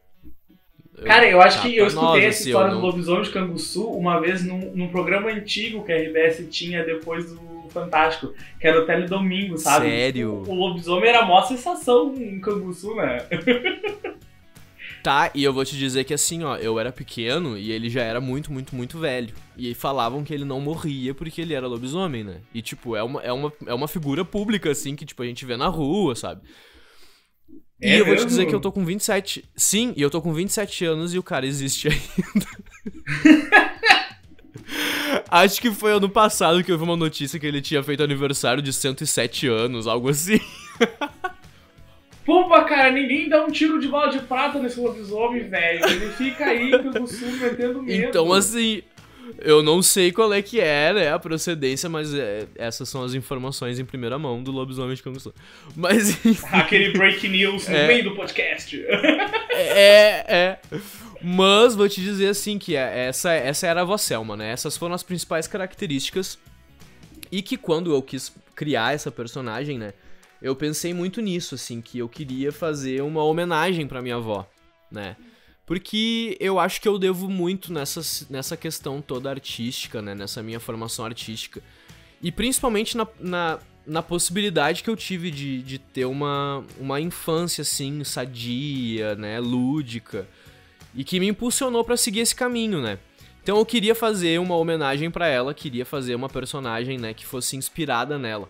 Cara, eu acho que eu escutei essa história do lobisomem de Canguçu uma vez num programa antigo que a RBS tinha depois do Fantástico, que era o Teledomingo, sabe? Sério? O lobisomem era a maior sensação em Canguçu, né? Tá, e eu vou te dizer que assim, ó, eu era pequeno e ele já era muito, muito, muito velho. E aí falavam que ele não morria porque ele era lobisomem, né? E tipo, é uma figura pública, assim, que tipo, a gente vê na rua, sabe? E eu vou te dizer que eu tô com 27... Sim, e eu tô com 27 anos e o cara existe ainda. Acho que foi ano passado que eu vi uma notícia que ele tinha feito aniversário de 107 anos, algo assim. Pô, cara, ninguém dá um tiro de bala de prata nesse lobisomem, velho. Ele fica aí pelo sul metendo medo. Então, assim... Eu não sei qual é que é, né, a procedência, mas essas são as informações em primeira mão do lobisomem de Canguçu. Mas, enfim... Aquele break news no meio do podcast. Mas vou te dizer, assim, que essa era a avó Selma, né? Essas foram as principais características. E que quando eu quis criar essa personagem, né, eu pensei muito nisso, assim, que eu queria fazer uma homenagem pra minha avó, né? Porque eu acho que eu devo muito nessa questão toda artística, né? Nessa minha formação artística. E principalmente na possibilidade que eu tive de ter uma infância, assim, sadia, né? Lúdica. E que me impulsionou pra seguir esse caminho, né? Então eu queria fazer uma homenagem pra ela, queria fazer uma personagem, né? Que fosse inspirada nela.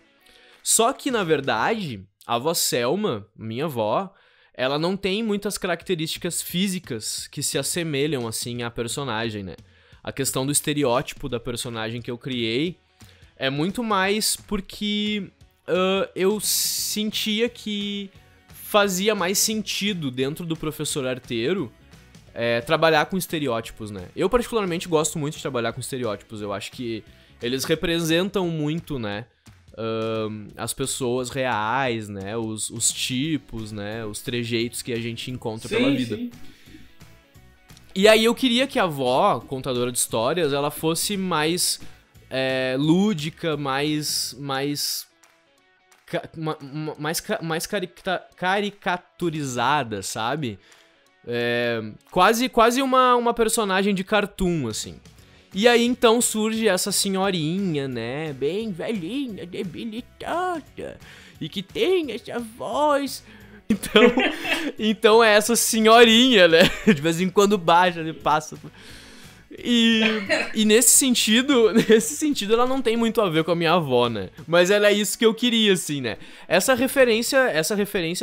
Só que, na verdade, a avó Selma, minha avó... ela não tem muitas características físicas que se assemelham, assim, à personagem, né? A questão do estereótipo da personagem que eu criei é muito mais porque eu sentia que fazia mais sentido dentro do professor arteiro trabalhar com estereótipos, né? Eu particularmente gosto muito de trabalhar com estereótipos, eu acho que eles representam muito, né? As pessoas reais, né, os tipos, né, os trejeitos que a gente encontra pela vida. Sim. E aí eu queria que a avó, contadora de histórias, ela fosse mais lúdica, mais caricaturizada, sabe? Quase uma personagem de cartoon, assim. E aí, então, surge essa senhorinha, né, bem velhinha, debilitada, e que tem essa voz. Então é essa senhorinha, né, de vez em quando baixa, ele passa. E nesse sentido, ela não tem muito a ver com a minha avó, né, mas era isso que eu queria, assim, né. Essa referência,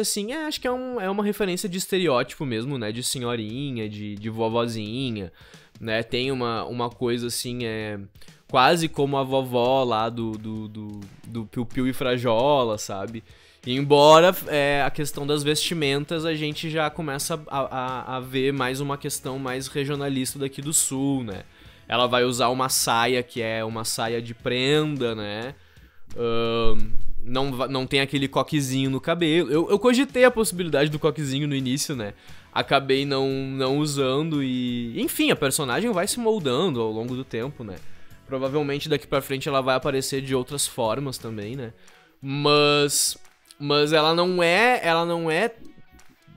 assim, acho que é uma referência de estereótipo mesmo, né, de senhorinha, de vovozinha. Né, tem uma coisa assim, quase como a vovó lá do Piu Piu e Frajola, sabe? E embora a questão das vestimentas a gente já começa a ver mais uma questão mais regionalista daqui do sul, né? Ela vai usar uma saia que é uma saia de prenda, né? Não tem aquele coquezinho no cabelo. Eu cogitei a possibilidade do coquezinho no início, né? Acabei não usando e... Enfim, a personagem vai se moldando ao longo do tempo, né? Provavelmente daqui pra frente ela vai aparecer de outras formas também, né? Mas Mas ela não é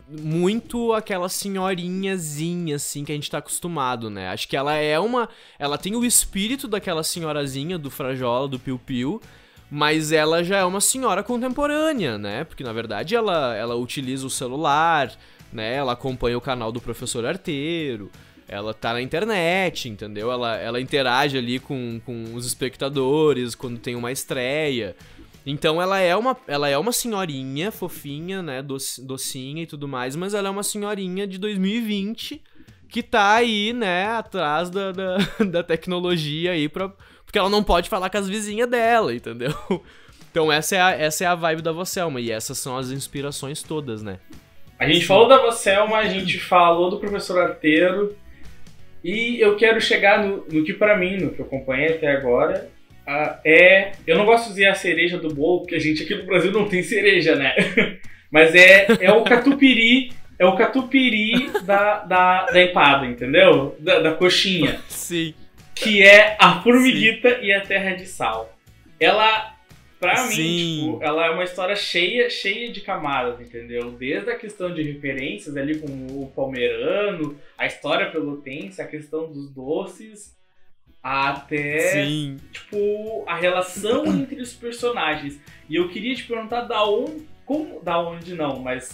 muito aquela senhorinhazinha, assim, que a gente tá acostumado, né? Acho que ela tem o espírito daquela senhorazinha do Frajola, do Piu Piu, mas ela já é uma senhora contemporânea, né? Porque, na verdade, ela utiliza o celular, né? Ela acompanha o canal do Professor Arteiro, ela tá na internet, entendeu? Ela interage ali com os espectadores quando tem uma estreia. Então ela é uma senhorinha fofinha, né, docinha e tudo mais, mas ela é uma senhorinha de 2020 que tá aí, né, atrás da tecnologia aí, porque ela não pode falar com as vizinhas dela, entendeu? Então essa é a vibe da Vosselma, e essas são as inspirações todas, né? A gente falou da Vosselma, a gente falou do Professor Arteiro, e eu quero chegar no que pra mim, no que eu acompanhei até agora... eu não gosto de dizer a cereja do bolo, porque a gente aqui no Brasil não tem cereja, né? Mas é o catupiry da empada, entendeu? Da coxinha. Sim. Que é a formiguita e a terra de sal. Ela, pra mim, tipo, ela é uma história cheia de camadas, entendeu? Desde a questão de referências ali com o palmeirano, a história pelotense, a questão dos doces... até, tipo, a relação entre os personagens. E eu queria te perguntar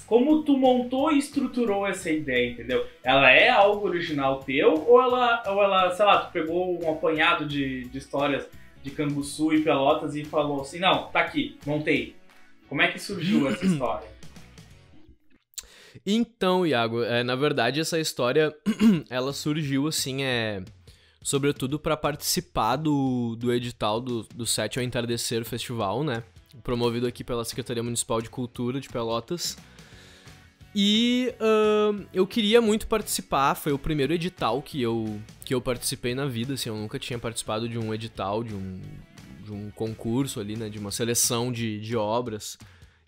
como tu montou e estruturou essa ideia, entendeu? Ela é algo original teu ou ela, sei lá, tu pegou um apanhado de histórias de Canguçu e Pelotas e falou assim, não, tá aqui, montei. Como é que surgiu essa história? Então, Iago, na verdade essa história, ela surgiu assim, sobretudo para participar do edital do 7 ao Entardecer Festival, né? Promovido aqui pela Secretaria Municipal de Cultura de Pelotas. E eu queria muito participar, foi o primeiro edital que eu participei na vida, assim, eu nunca tinha participado de um edital, de um concurso ali, né? De uma seleção de obras,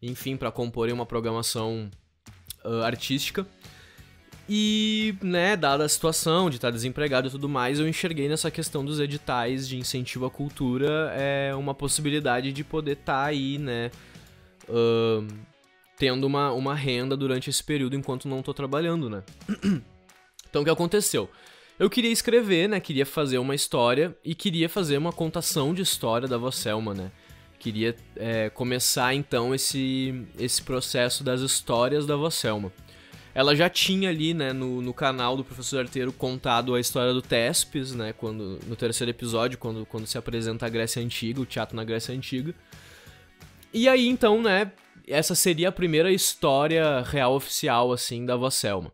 enfim, para comporem uma programação artística. E, né, dada a situação de estar desempregado e tudo mais, eu enxerguei nessa questão dos editais de incentivo à cultura uma possibilidade de poder estar aí, né, tendo uma renda durante esse período enquanto não tô trabalhando, né. Então, o que aconteceu? Eu queria escrever, né, queria fazer uma história e queria fazer uma contação de história da Vosselma, né. Queria começar, então, esse processo das histórias da Vosselma. Ela já tinha ali, né, no canal do Professor Arteiro contado a história do Tespes, né, no terceiro episódio, quando se apresenta a Grécia Antiga, o teatro na Grécia Antiga. E aí, então, né, essa seria a primeira história real oficial, assim, da Vosselma. O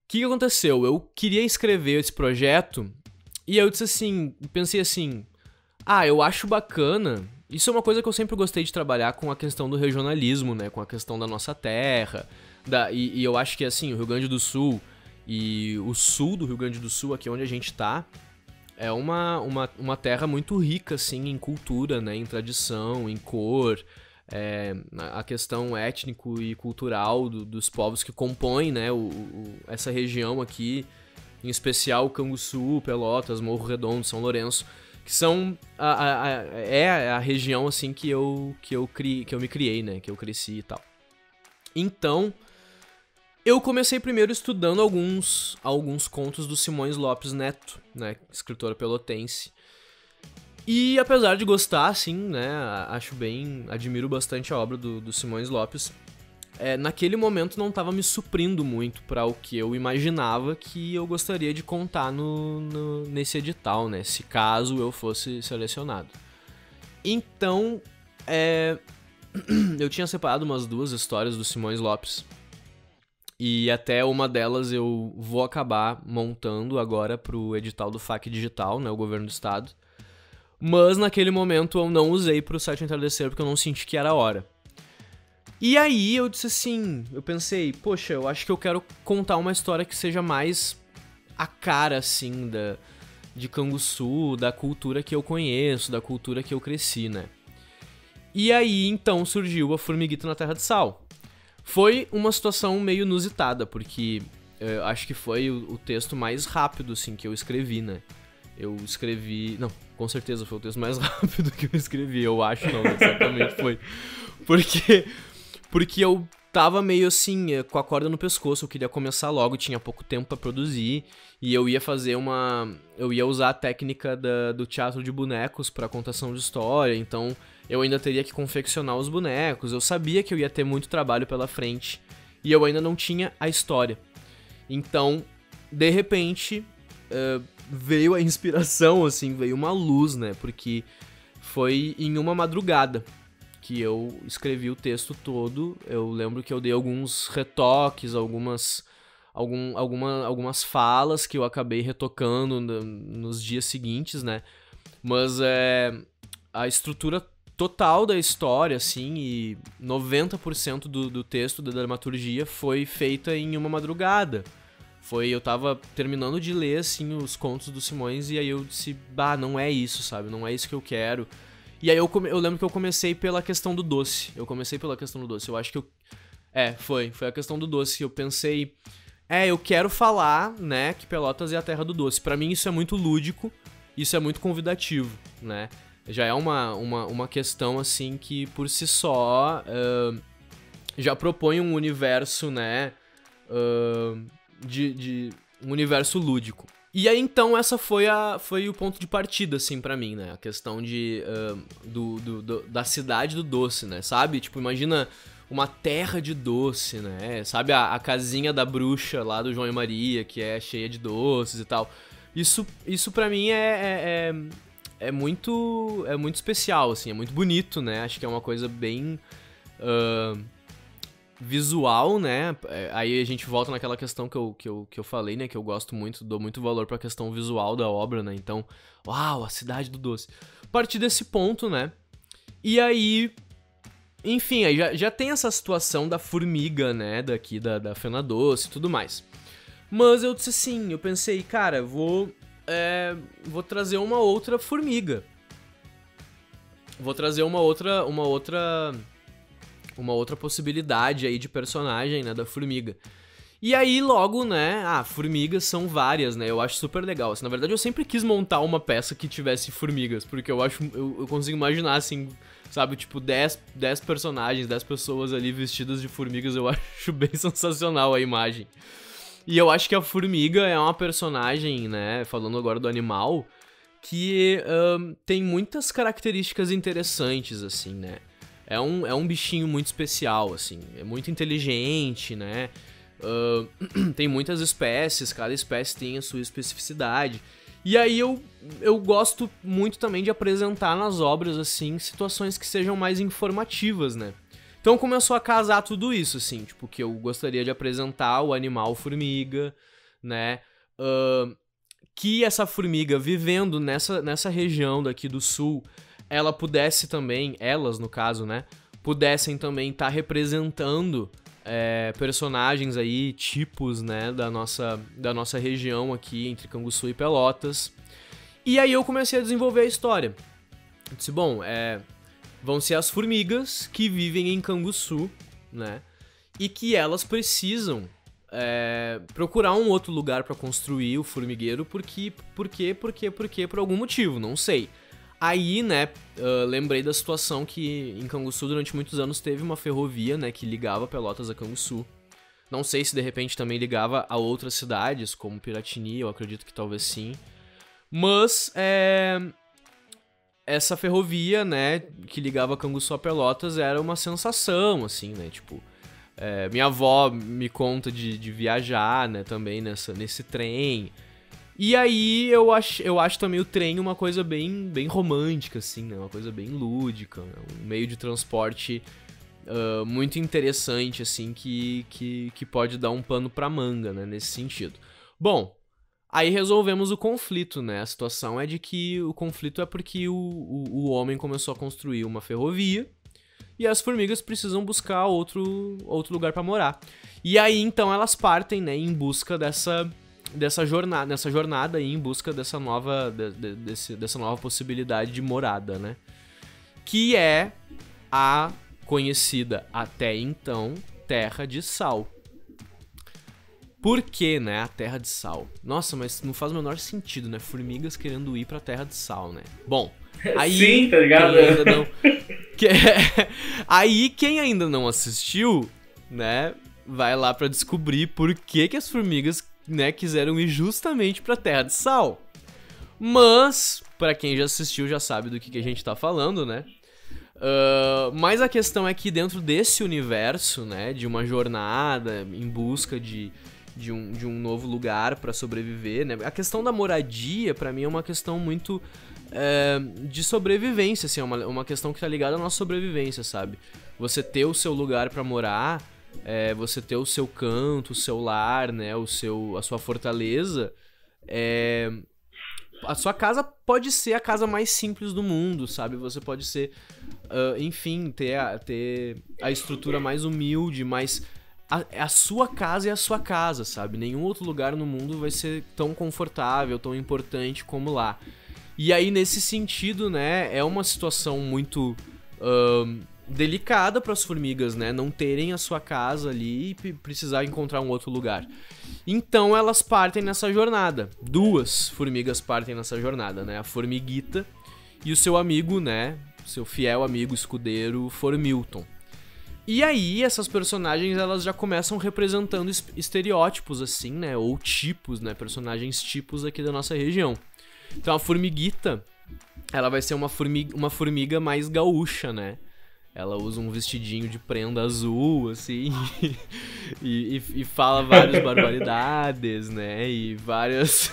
que aconteceu? Eu queria escrever esse projeto e eu disse assim, pensei assim, eu acho bacana. Isso é uma coisa que eu sempre gostei de trabalhar com a questão do regionalismo, né, com a questão da nossa terra. E eu acho que, assim, o Rio Grande do Sul e o sul do Rio Grande do Sul, aqui onde a gente tá, é uma terra muito rica, assim, em cultura, né, em tradição, em cor, a questão étnico e cultural dos povos que compõem, né, essa região aqui, em especial Canguçu, Pelotas, Morro Redondo, São Lourenço, que são a região, assim, que eu me criei, né, que eu cresci e tal. Então, eu comecei primeiro estudando alguns contos do Simões Lopes Neto, né, escritor pelotense. E apesar de gostar, assim, né, admiro bastante a obra do Simões Lopes, naquele momento não estava me suprindo muito para o que eu imaginava que eu gostaria de contar nesse edital, né, se caso eu fosse selecionado. Então, eu tinha separado umas 2 histórias do Simões Lopes. E até uma delas eu vou acabar montando agora pro edital do FAC Digital, né, o governo do estado. Mas naquele momento eu não usei pro site entardecer porque eu não senti que era a hora. E aí eu disse assim, eu pensei, poxa, eu acho que eu quero contar uma história que seja mais a cara, assim, de Canguçu, da cultura que eu conheço, da cultura que eu cresci, né. E aí então surgiu a Formiguita na Terra de Sal. Foi uma situação meio inusitada, porque acho que foi o texto mais rápido, assim, que eu escrevi, né. eu escrevi... Não, com certeza foi o texto mais rápido que eu escrevi, eu acho, não, exatamente foi. Porque eu tava meio assim, com a corda no pescoço, eu queria começar logo, tinha pouco tempo pra produzir, e eu ia fazer eu ia usar a técnica do teatro de bonecos pra contação de história, então eu ainda teria que confeccionar os bonecos, eu sabia que eu ia ter muito trabalho pela frente, e eu ainda não tinha a história. Então, de repente, veio a inspiração, assim, veio uma luz, né, porque foi em uma madrugada que eu escrevi o texto todo. Eu lembro que eu dei alguns retoques, algumas falas que eu acabei retocando nos dias seguintes, né? Mas a estrutura total da história, assim, e 90% do texto, da dramaturgia, foi feita em uma madrugada. Eu tava terminando de ler, assim, os contos do Simões, e aí eu disse, não é isso, sabe? Não é isso que eu quero. E aí eu lembro que eu comecei pela questão do doce. Eu acho que foi a questão do doce. Eu pensei, eu quero falar, né, que Pelotas é a terra do doce. Pra mim isso é muito lúdico, isso é muito convidativo, né? Já é uma questão, assim, que por si só já propõe um universo, né, de um universo lúdico. E aí, então, essa foi o ponto de partida, assim, pra mim, né? A questão da cidade do doce, né? Sabe? Tipo, imagina uma terra de doce, né? Sabe a casinha da bruxa lá do João e Maria, que é cheia de doces e tal. Isso pra mim é muito especial, assim, é muito bonito, né? Acho que é uma coisa bem... visual, né? Aí a gente volta naquela questão que eu falei, né? Que eu gosto muito, dou muito valor pra questão visual da obra, né? Então, uau, a cidade do doce. A partir desse ponto, né? E aí, enfim, aí já tem essa situação da formiga, né? Daqui da Fena Doce e tudo mais. Mas eu disse assim, eu pensei, cara, vou trazer uma outra formiga. Vou trazer uma outra possibilidade aí de personagem, né, da formiga. E aí logo, né, formigas são várias, né, eu acho super legal. Assim, na verdade eu sempre quis montar uma peça que tivesse formigas, porque eu consigo imaginar, assim, sabe, tipo 10 personagens, 10 pessoas ali vestidas de formigas, eu acho bem sensacional a imagem. E eu acho que a formiga é uma personagem, né, falando agora do animal, que tem muitas características interessantes, assim, né. É um bichinho muito especial, assim, é muito inteligente, né, tem muitas espécies, cada espécie tem a sua especificidade, e aí eu gosto muito também de apresentar nas obras, assim, situações que sejam mais informativas, né. Então começou a casar tudo isso, assim, tipo, que eu gostaria de apresentar o animal formiga, né, que essa formiga vivendo nessa região daqui do sul, ela pudesse também, elas no caso, né, pudessem também estar representando personagens aí, tipos, né, da nossa região aqui, entre Canguçu e Pelotas. E aí eu comecei a desenvolver a história. Eu disse, bom, vão ser as formigas que vivem em Canguçu, né, e que elas precisam procurar um outro lugar para construir o formigueiro, por algum motivo, não sei. Aí, né, lembrei da situação que em Canguçu durante muitos anos teve uma ferrovia, né, que ligava Pelotas a Canguçu. Não sei se de repente também ligava a outras cidades, como Piratini, eu acredito que talvez sim. Mas, essa ferrovia, né, que ligava Canguçu a Pelotas era uma sensação, assim, né, tipo... minha avó me conta de viajar, né, também nesse trem... E aí eu acho também o trem uma coisa bem romântica, assim, né? Uma coisa bem lúdica, né? Um meio de transporte muito interessante, assim, que pode dar um pano pra manga, né? Nesse sentido. Bom, aí resolvemos o conflito, né? A situação é de que o conflito é porque o homem começou a construir uma ferrovia e as formigas precisam buscar outro lugar pra morar. E aí, então, elas partem, né? Em busca nessa jornada aí, em busca dessa nova possibilidade de morada, né? Que é a conhecida até então Terra de Sal. Por que, né, a Terra de Sal? Nossa, mas não faz o menor sentido, né? Formigas querendo ir pra Terra de Sal, né? Bom, aí... Sim, tá ligado? Aí quem ainda não assistiu, né, vai lá pra descobrir por que as formigas, né, quiseram ir justamente pra Terra de Sal. Mas, pra quem já assistiu, já sabe do que a gente tá falando, né? Mas a questão é que dentro desse universo, né, de uma jornada em busca de um novo lugar pra sobreviver, né, a questão da moradia, pra mim, é uma questão muito de sobrevivência, assim, é uma questão que tá ligada à nossa sobrevivência, sabe? Você ter o seu lugar pra morar, você ter o seu canto, o seu lar, né, a sua fortaleza, a sua casa pode ser a casa mais simples do mundo, sabe? Você pode ser, enfim, ter a estrutura mais humilde, mas a sua casa é a sua casa, sabe? Nenhum outro lugar no mundo vai ser tão confortável, tão importante como lá. E aí, nesse sentido, né, é uma situação muito delicada para as formigas, né? Não terem a sua casa ali e precisar encontrar um outro lugar. Então elas partem nessa jornada. 2 formigas partem nessa jornada, né? A formiguita e o seu amigo, né? Seu fiel amigo escudeiro Formilton. E aí essas personagens elas já começam representando estereótipos assim, né? Ou tipos, né? Personagens tipos aqui da nossa região. Então a formiguita, ela vai ser uma formiga mais gaúcha, né? Ela usa um vestidinho de prenda azul, assim, e fala várias barbaridades, né? E vários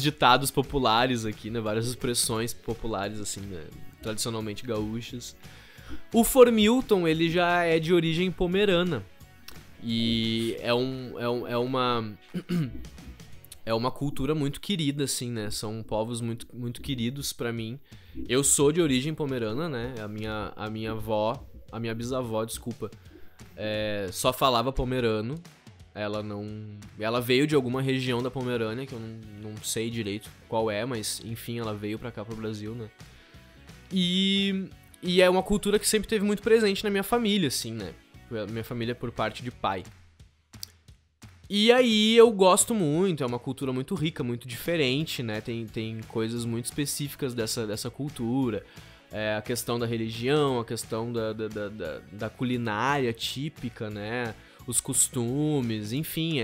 ditados populares aqui, né? Várias expressões populares, assim, né? Tradicionalmente gaúchas. O Formilton, ele já é de origem pomerana. E é uma cultura muito querida, assim, né? São povos muito, muito queridos pra mim. Eu sou de origem pomerana, né? A minha bisavó, desculpa, só falava pomerano. Ela veio de alguma região da Pomerânia, que eu não sei direito qual é, mas enfim, ela veio pra cá, pro Brasil, né? E é uma cultura que sempre teve muito presente na minha família, assim, né? Minha família por parte de pai. E aí eu gosto muito, é uma cultura muito rica, muito diferente, né? Tem coisas muito específicas dessa cultura. A questão da religião, a questão da culinária típica, né? Os costumes, enfim,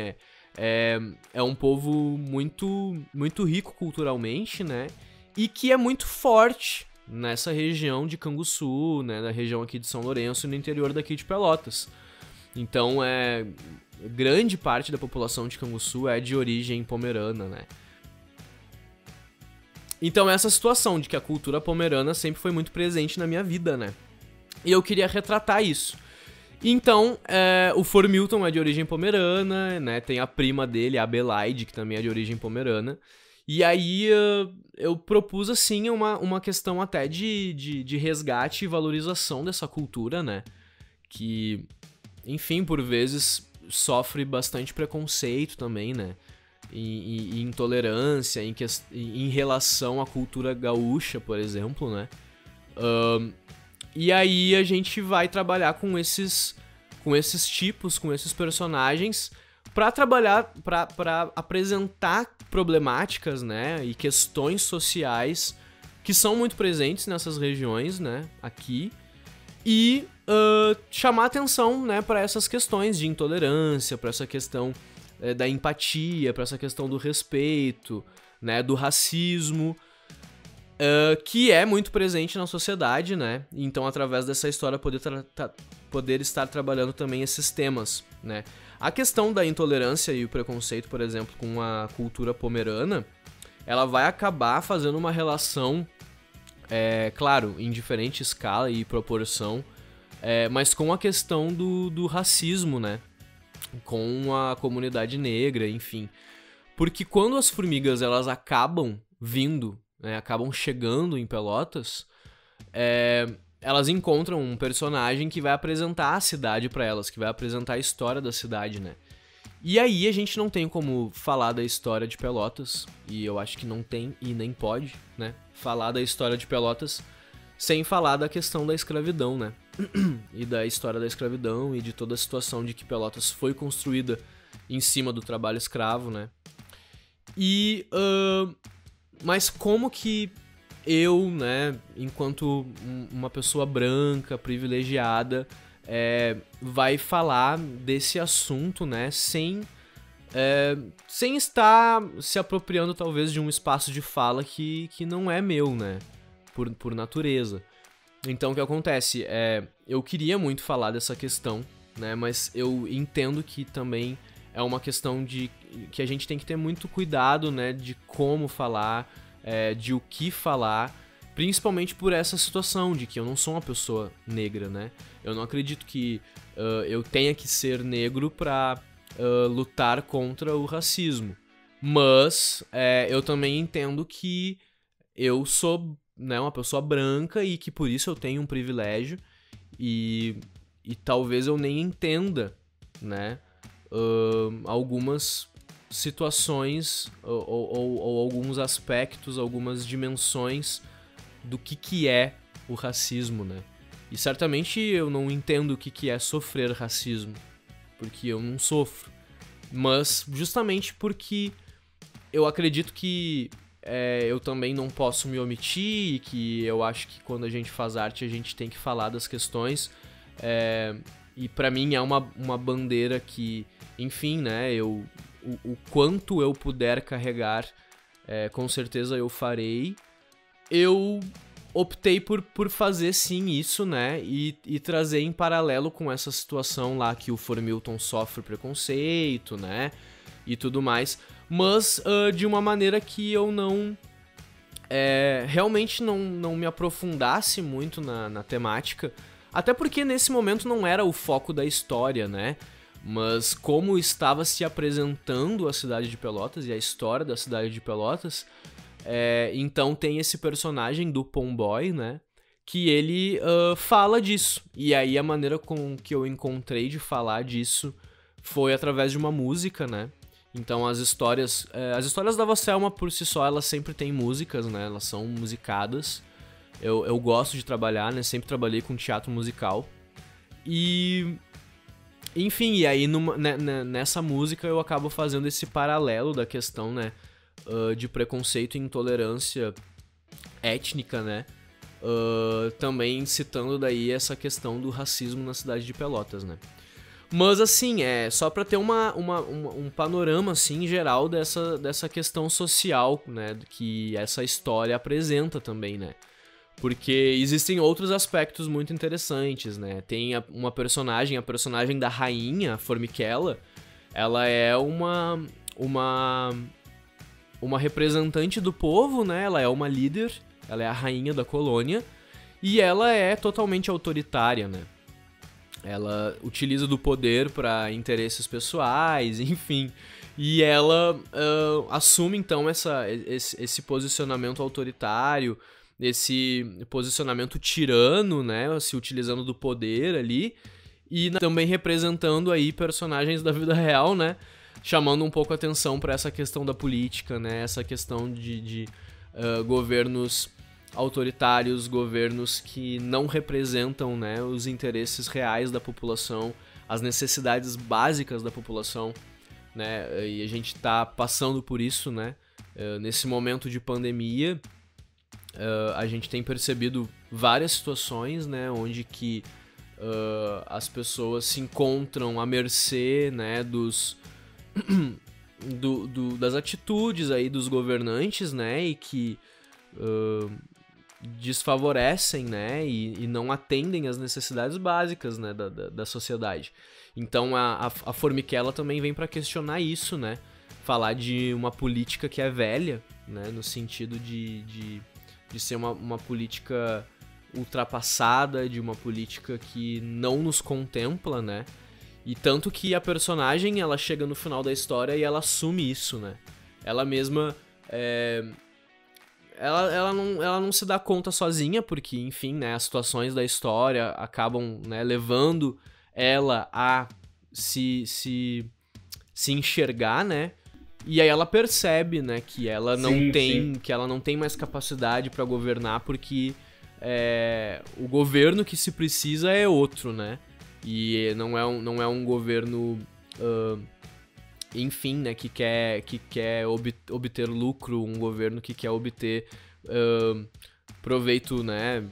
é um povo muito, muito rico culturalmente, né? E que é muito forte nessa região de Canguçu, né? Na região aqui de São Lourenço e no interior daqui de Pelotas. Então, grande parte da população de Canguçu é de origem pomerana, né? Então, essa situação de que a cultura pomerana sempre foi muito presente na minha vida, né? E eu queria retratar isso. Então, o Formilton é de origem pomerana, né? Tem a prima dele, a Abelaide, que também é de origem pomerana. E aí, eu propus, assim, uma questão até de resgate e valorização dessa cultura, né? Que, enfim, por vezes sofre bastante preconceito também, né? E intolerância em relação à cultura gaúcha, por exemplo, né? E aí a gente vai trabalhar com esses tipos, com esses personagens, para trabalhar, para apresentar problemáticas, né? E questões sociais que são muito presentes nessas regiões, né? Aqui. E chamar atenção, né, para essas questões de intolerância, para essa questão da empatia, para essa questão do respeito, né, do racismo, que é muito presente na sociedade, né? Então, através dessa história, poder estar trabalhando também esses temas, né? A questão da intolerância e o preconceito, por exemplo, com a cultura pomerana, ela vai acabar fazendo uma relação, claro, em diferente escala e proporção, mas com a questão do racismo, né? Com a comunidade negra, enfim. Porque quando as formigas elas acabam vindo, né, acabam chegando em Pelotas, elas encontram um personagem que vai apresentar a cidade pra elas, que vai apresentar a história da cidade, né? E aí a gente não tem como falar da história de Pelotas, e eu acho que não tem e nem pode, né? Falar da história de Pelotas sem falar da questão da escravidão, né? E da história da escravidão e de toda a situação de que Pelotas foi construída em cima do trabalho escravo, né? Mas como que eu, né, enquanto uma pessoa branca, privilegiada, vai falar desse assunto, né, sem estar se apropriando talvez de um espaço de fala que não é meu, né, por natureza. Então o que acontece? Eu queria muito falar dessa questão, né, mas eu entendo que também é uma questão que a gente tem que ter muito cuidado, né, de como falar, de o que falar, principalmente por essa situação de que eu não sou uma pessoa negra, né? Eu não acredito que eu tenha que ser negro pra lutar contra o racismo. Mas eu também entendo que eu sou, né, uma pessoa branca e que por isso eu tenho um privilégio e talvez eu nem entenda, né, algumas situações ou alguns aspectos, algumas dimensões do que é o racismo, né? E certamente eu não entendo o que é sofrer racismo, porque eu não sofro. Mas justamente porque eu acredito que eu também não posso me omitir e que eu acho que quando a gente faz arte a gente tem que falar das questões. E pra mim é uma bandeira que, enfim, né, o quanto eu puder carregar, com certeza eu farei. Eu optei por fazer sim isso, né, e trazer em paralelo com essa situação lá que o Formilton sofre preconceito, né, e tudo mais, mas de uma maneira que eu não realmente não me aprofundasse muito na temática, até porque nesse momento não era o foco da história, né, mas como estava se apresentando a cidade de Pelotas e a história da cidade de Pelotas, então tem esse personagem do Pomboy, né, que ele fala disso. E aí a maneira com que eu encontrei de falar disso foi através de uma música, né. Então as histórias da Vó Selma por si só, elas sempre têm músicas, né, elas são musicadas. Eu gosto de trabalhar, né, sempre trabalhei com teatro musical. E enfim, e aí nessa música eu acabo fazendo esse paralelo da questão, né, de preconceito e intolerância étnica, né, também citando daí essa questão do racismo na cidade de Pelotas, né. Mas assim, só pra ter um panorama assim geral dessa questão social, né, que essa história apresenta também, né. Porque existem outros aspectos muito interessantes, né? Tem a personagem da rainha, a Formichella, ela é uma representante do povo, né? Ela é uma líder, ela é a rainha da colônia, e ela é totalmente autoritária, né? Ela utiliza do poder para interesses pessoais, enfim. E ela assume, então, esse posicionamento autoritário, esse posicionamento tirano, né, se utilizando do poder ali, e também representando aí personagens da vida real, né, chamando um pouco a atenção para essa questão da política, né, essa questão de governos autoritários, governos que não representam, né, os interesses reais da população, as necessidades básicas da população, né, e a gente tá passando por isso, né, nesse momento de pandemia. A gente tem percebido várias situações, né, onde que as pessoas se encontram à mercê, né, das atitudes aí dos governantes, né, e que desfavorecem, né, e não atendem às necessidades básicas, né, da sociedade. Então a Formichella também vem para questionar isso, né, falar de uma política que é velha, né, no sentido de ser uma política ultrapassada, de uma política que não nos contempla, né? E tanto que a personagem, ela chega no final da história e ela assume isso, né? Ela mesma, ela não se dá conta sozinha, porque, enfim, né, as situações da história acabam, né, levando ela a se enxergar, né? E aí ela percebe, né, que ela não tem mais capacidade pra governar, porque o governo que se precisa é outro, né? E não é um governo enfim, né, que quer obter lucro, um governo que quer obter proveito, né,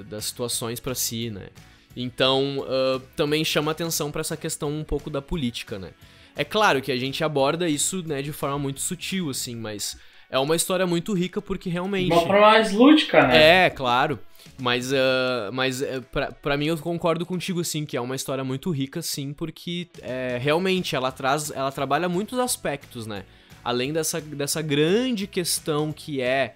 das situações para si, né. Então, também chama atenção para essa questão um pouco da política, né. É claro que a gente aborda isso, né, de forma muito sutil, assim, mas é uma história muito rica porque realmente... Uma forma mais lúdica, né? É, claro. Mas pra mim eu concordo contigo, assim, que é uma história muito rica, sim, porque realmente ela trabalha muitos aspectos, né? Além dessa grande questão que é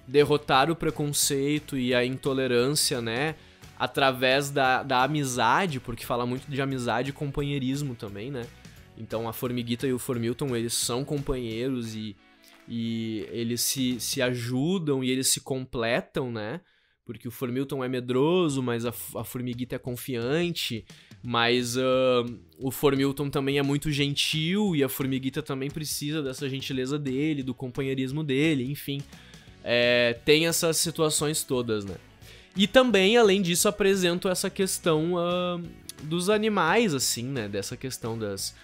derrotar o preconceito e a intolerância, né? Através da amizade, porque fala muito de amizade e companheirismo também, né? Então a Formiguita e o Formilton, eles são companheiros e eles se ajudam e eles se completam, né? Porque o Formilton é medroso, mas a Formiguita é confiante, mas o Formilton também é muito gentil e a Formiguita também precisa dessa gentileza dele, do companheirismo dele, enfim. Tem essas situações todas, né? E também, além disso, apresento essa questão dos animais, assim, né? Dessa questão das...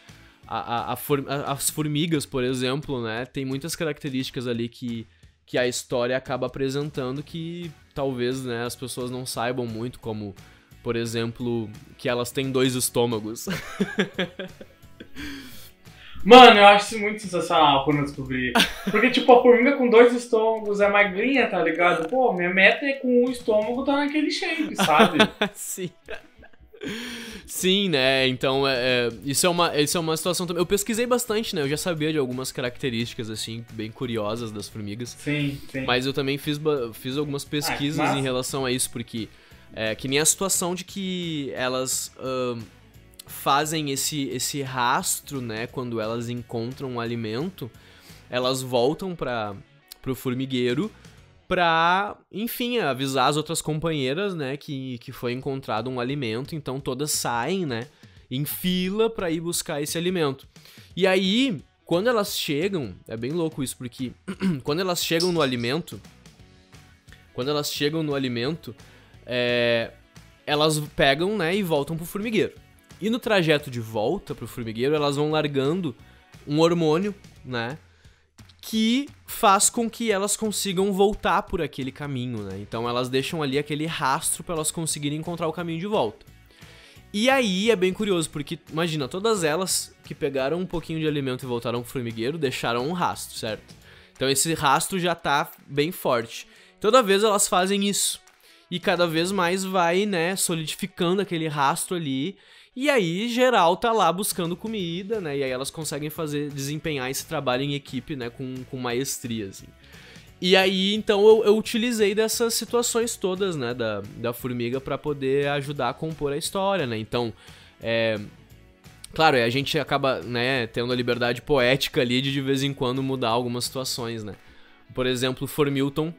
As formigas, por exemplo, né? Tem muitas características ali que a história acaba apresentando que talvez, né, as pessoas não saibam muito, como, por exemplo, que elas têm 2 estômagos. Mano, eu acho isso muito sensacional quando eu descobri. Porque, tipo, a formiga com 2 estômagos é magrinha, tá ligado? Pô, minha meta é com um estômago tá naquele shape, sabe? Sim. Sim, né? Então, isso é uma situação também. Eu pesquisei bastante, né? Eu já sabia de algumas características, assim, bem curiosas das formigas. Sim. Mas eu também fiz algumas pesquisas em relação a isso, porque que nem a situação de que elas fazem esse rastro, né? Quando elas encontram um alimento, elas voltam pro formigueiro pra, enfim, avisar as outras companheiras, né, que foi encontrado um alimento, então todas saem, né, em fila pra ir buscar esse alimento. E aí, quando elas chegam, é bem louco isso, porque quando elas chegam no alimento, elas pegam, né, e voltam pro formigueiro. E no trajeto de volta pro formigueiro, elas vão largando um hormônio, né, que faz com que elas consigam voltar por aquele caminho, né? Então elas deixam ali aquele rastro para elas conseguirem encontrar o caminho de volta. E aí é bem curioso, porque imagina, todas elas que pegaram um pouquinho de alimento e voltaram pro formigueiro, deixaram um rastro, certo? Então esse rastro já tá bem forte. Toda vez elas fazem isso. E cada vez mais vai, né, solidificando aquele rastro ali. E aí, geral tá lá buscando comida, né? E aí elas conseguem desempenhar esse trabalho em equipe, né? Com maestria, assim. E aí, então, eu utilizei dessas situações todas, né? Da formiga pra poder ajudar a compor a história, né? Então, claro, a gente acaba, né? Tendo a liberdade poética ali de vez em quando mudar algumas situações, né? Por exemplo, o Formilton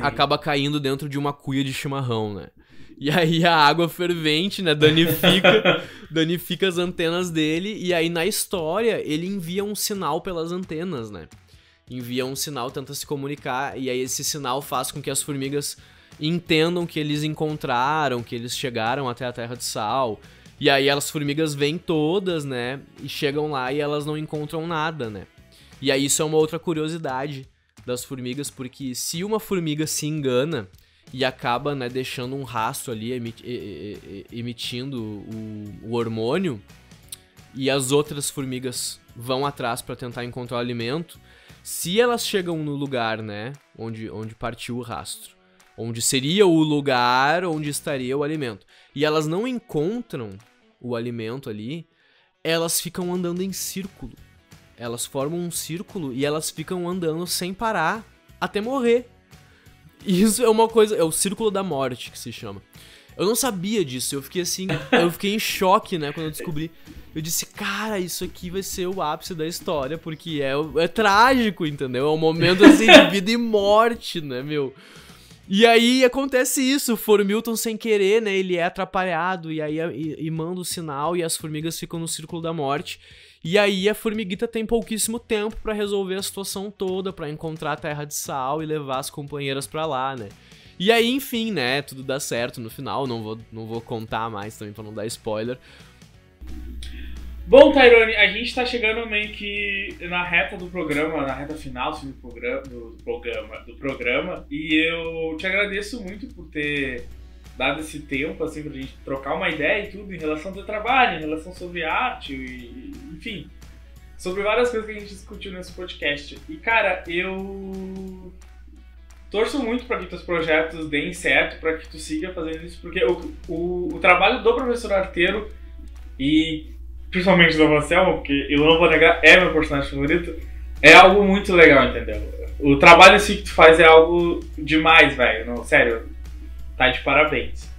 acaba caindo dentro de uma cuia de chimarrão, né? E aí a água fervente, né, danifica as antenas dele, e aí na história ele envia um sinal pelas antenas, né? Envia um sinal, tenta se comunicar, e aí esse sinal faz com que as formigas entendam que eles encontraram, que eles chegaram até a Terra de Sal. E aí as formigas vêm todas, né, e chegam lá e elas não encontram nada, né? E aí isso é uma outra curiosidade das formigas, porque se uma formiga se engana e acaba, né, deixando um rastro ali, emitindo o hormônio, e as outras formigas vão atrás para tentar encontrar o alimento, se elas chegam no lugar, né, onde partiu o rastro, onde seria o lugar onde estaria o alimento, e elas não encontram o alimento ali, elas ficam andando em círculo. Elas formam um círculo e elas ficam andando sem parar até morrer. Isso é uma coisa, é o círculo da morte que se chama. Eu não sabia disso, eu fiquei assim, eu fiquei em choque, né, quando eu descobri. Eu disse, cara, isso aqui vai ser o ápice da história, porque é trágico, entendeu? É um momento assim de vida e morte, né, meu? E aí acontece isso, o Formilton sem querer, né, ele é atrapalhado e aí e manda o sinal e as formigas ficam no círculo da morte. E aí a formiguita tem pouquíssimo tempo pra resolver a situação toda, pra encontrar a Terra de Sal e levar as companheiras pra lá, né? E aí, enfim, né, tudo dá certo no final, não vou contar mais também pra não dar spoiler. Bom, Tairone, a gente tá chegando meio que na reta do programa, na reta final assim, do programa, e eu te agradeço muito por ter dado esse tempo, assim, pra gente trocar uma ideia e tudo em relação ao teu trabalho, em relação sobre arte, e, enfim, sobre várias coisas que a gente discutiu nesse podcast. E, cara, eu torço muito pra que teus projetos deem certo, pra que tu siga fazendo isso, porque o trabalho do professor arteiro, e principalmente do Anselmo, porque eu não vou negar, é meu personagem favorito, é algo muito legal, entendeu? O trabalho assim que tu faz é algo demais, velho. Sério, tá de parabéns.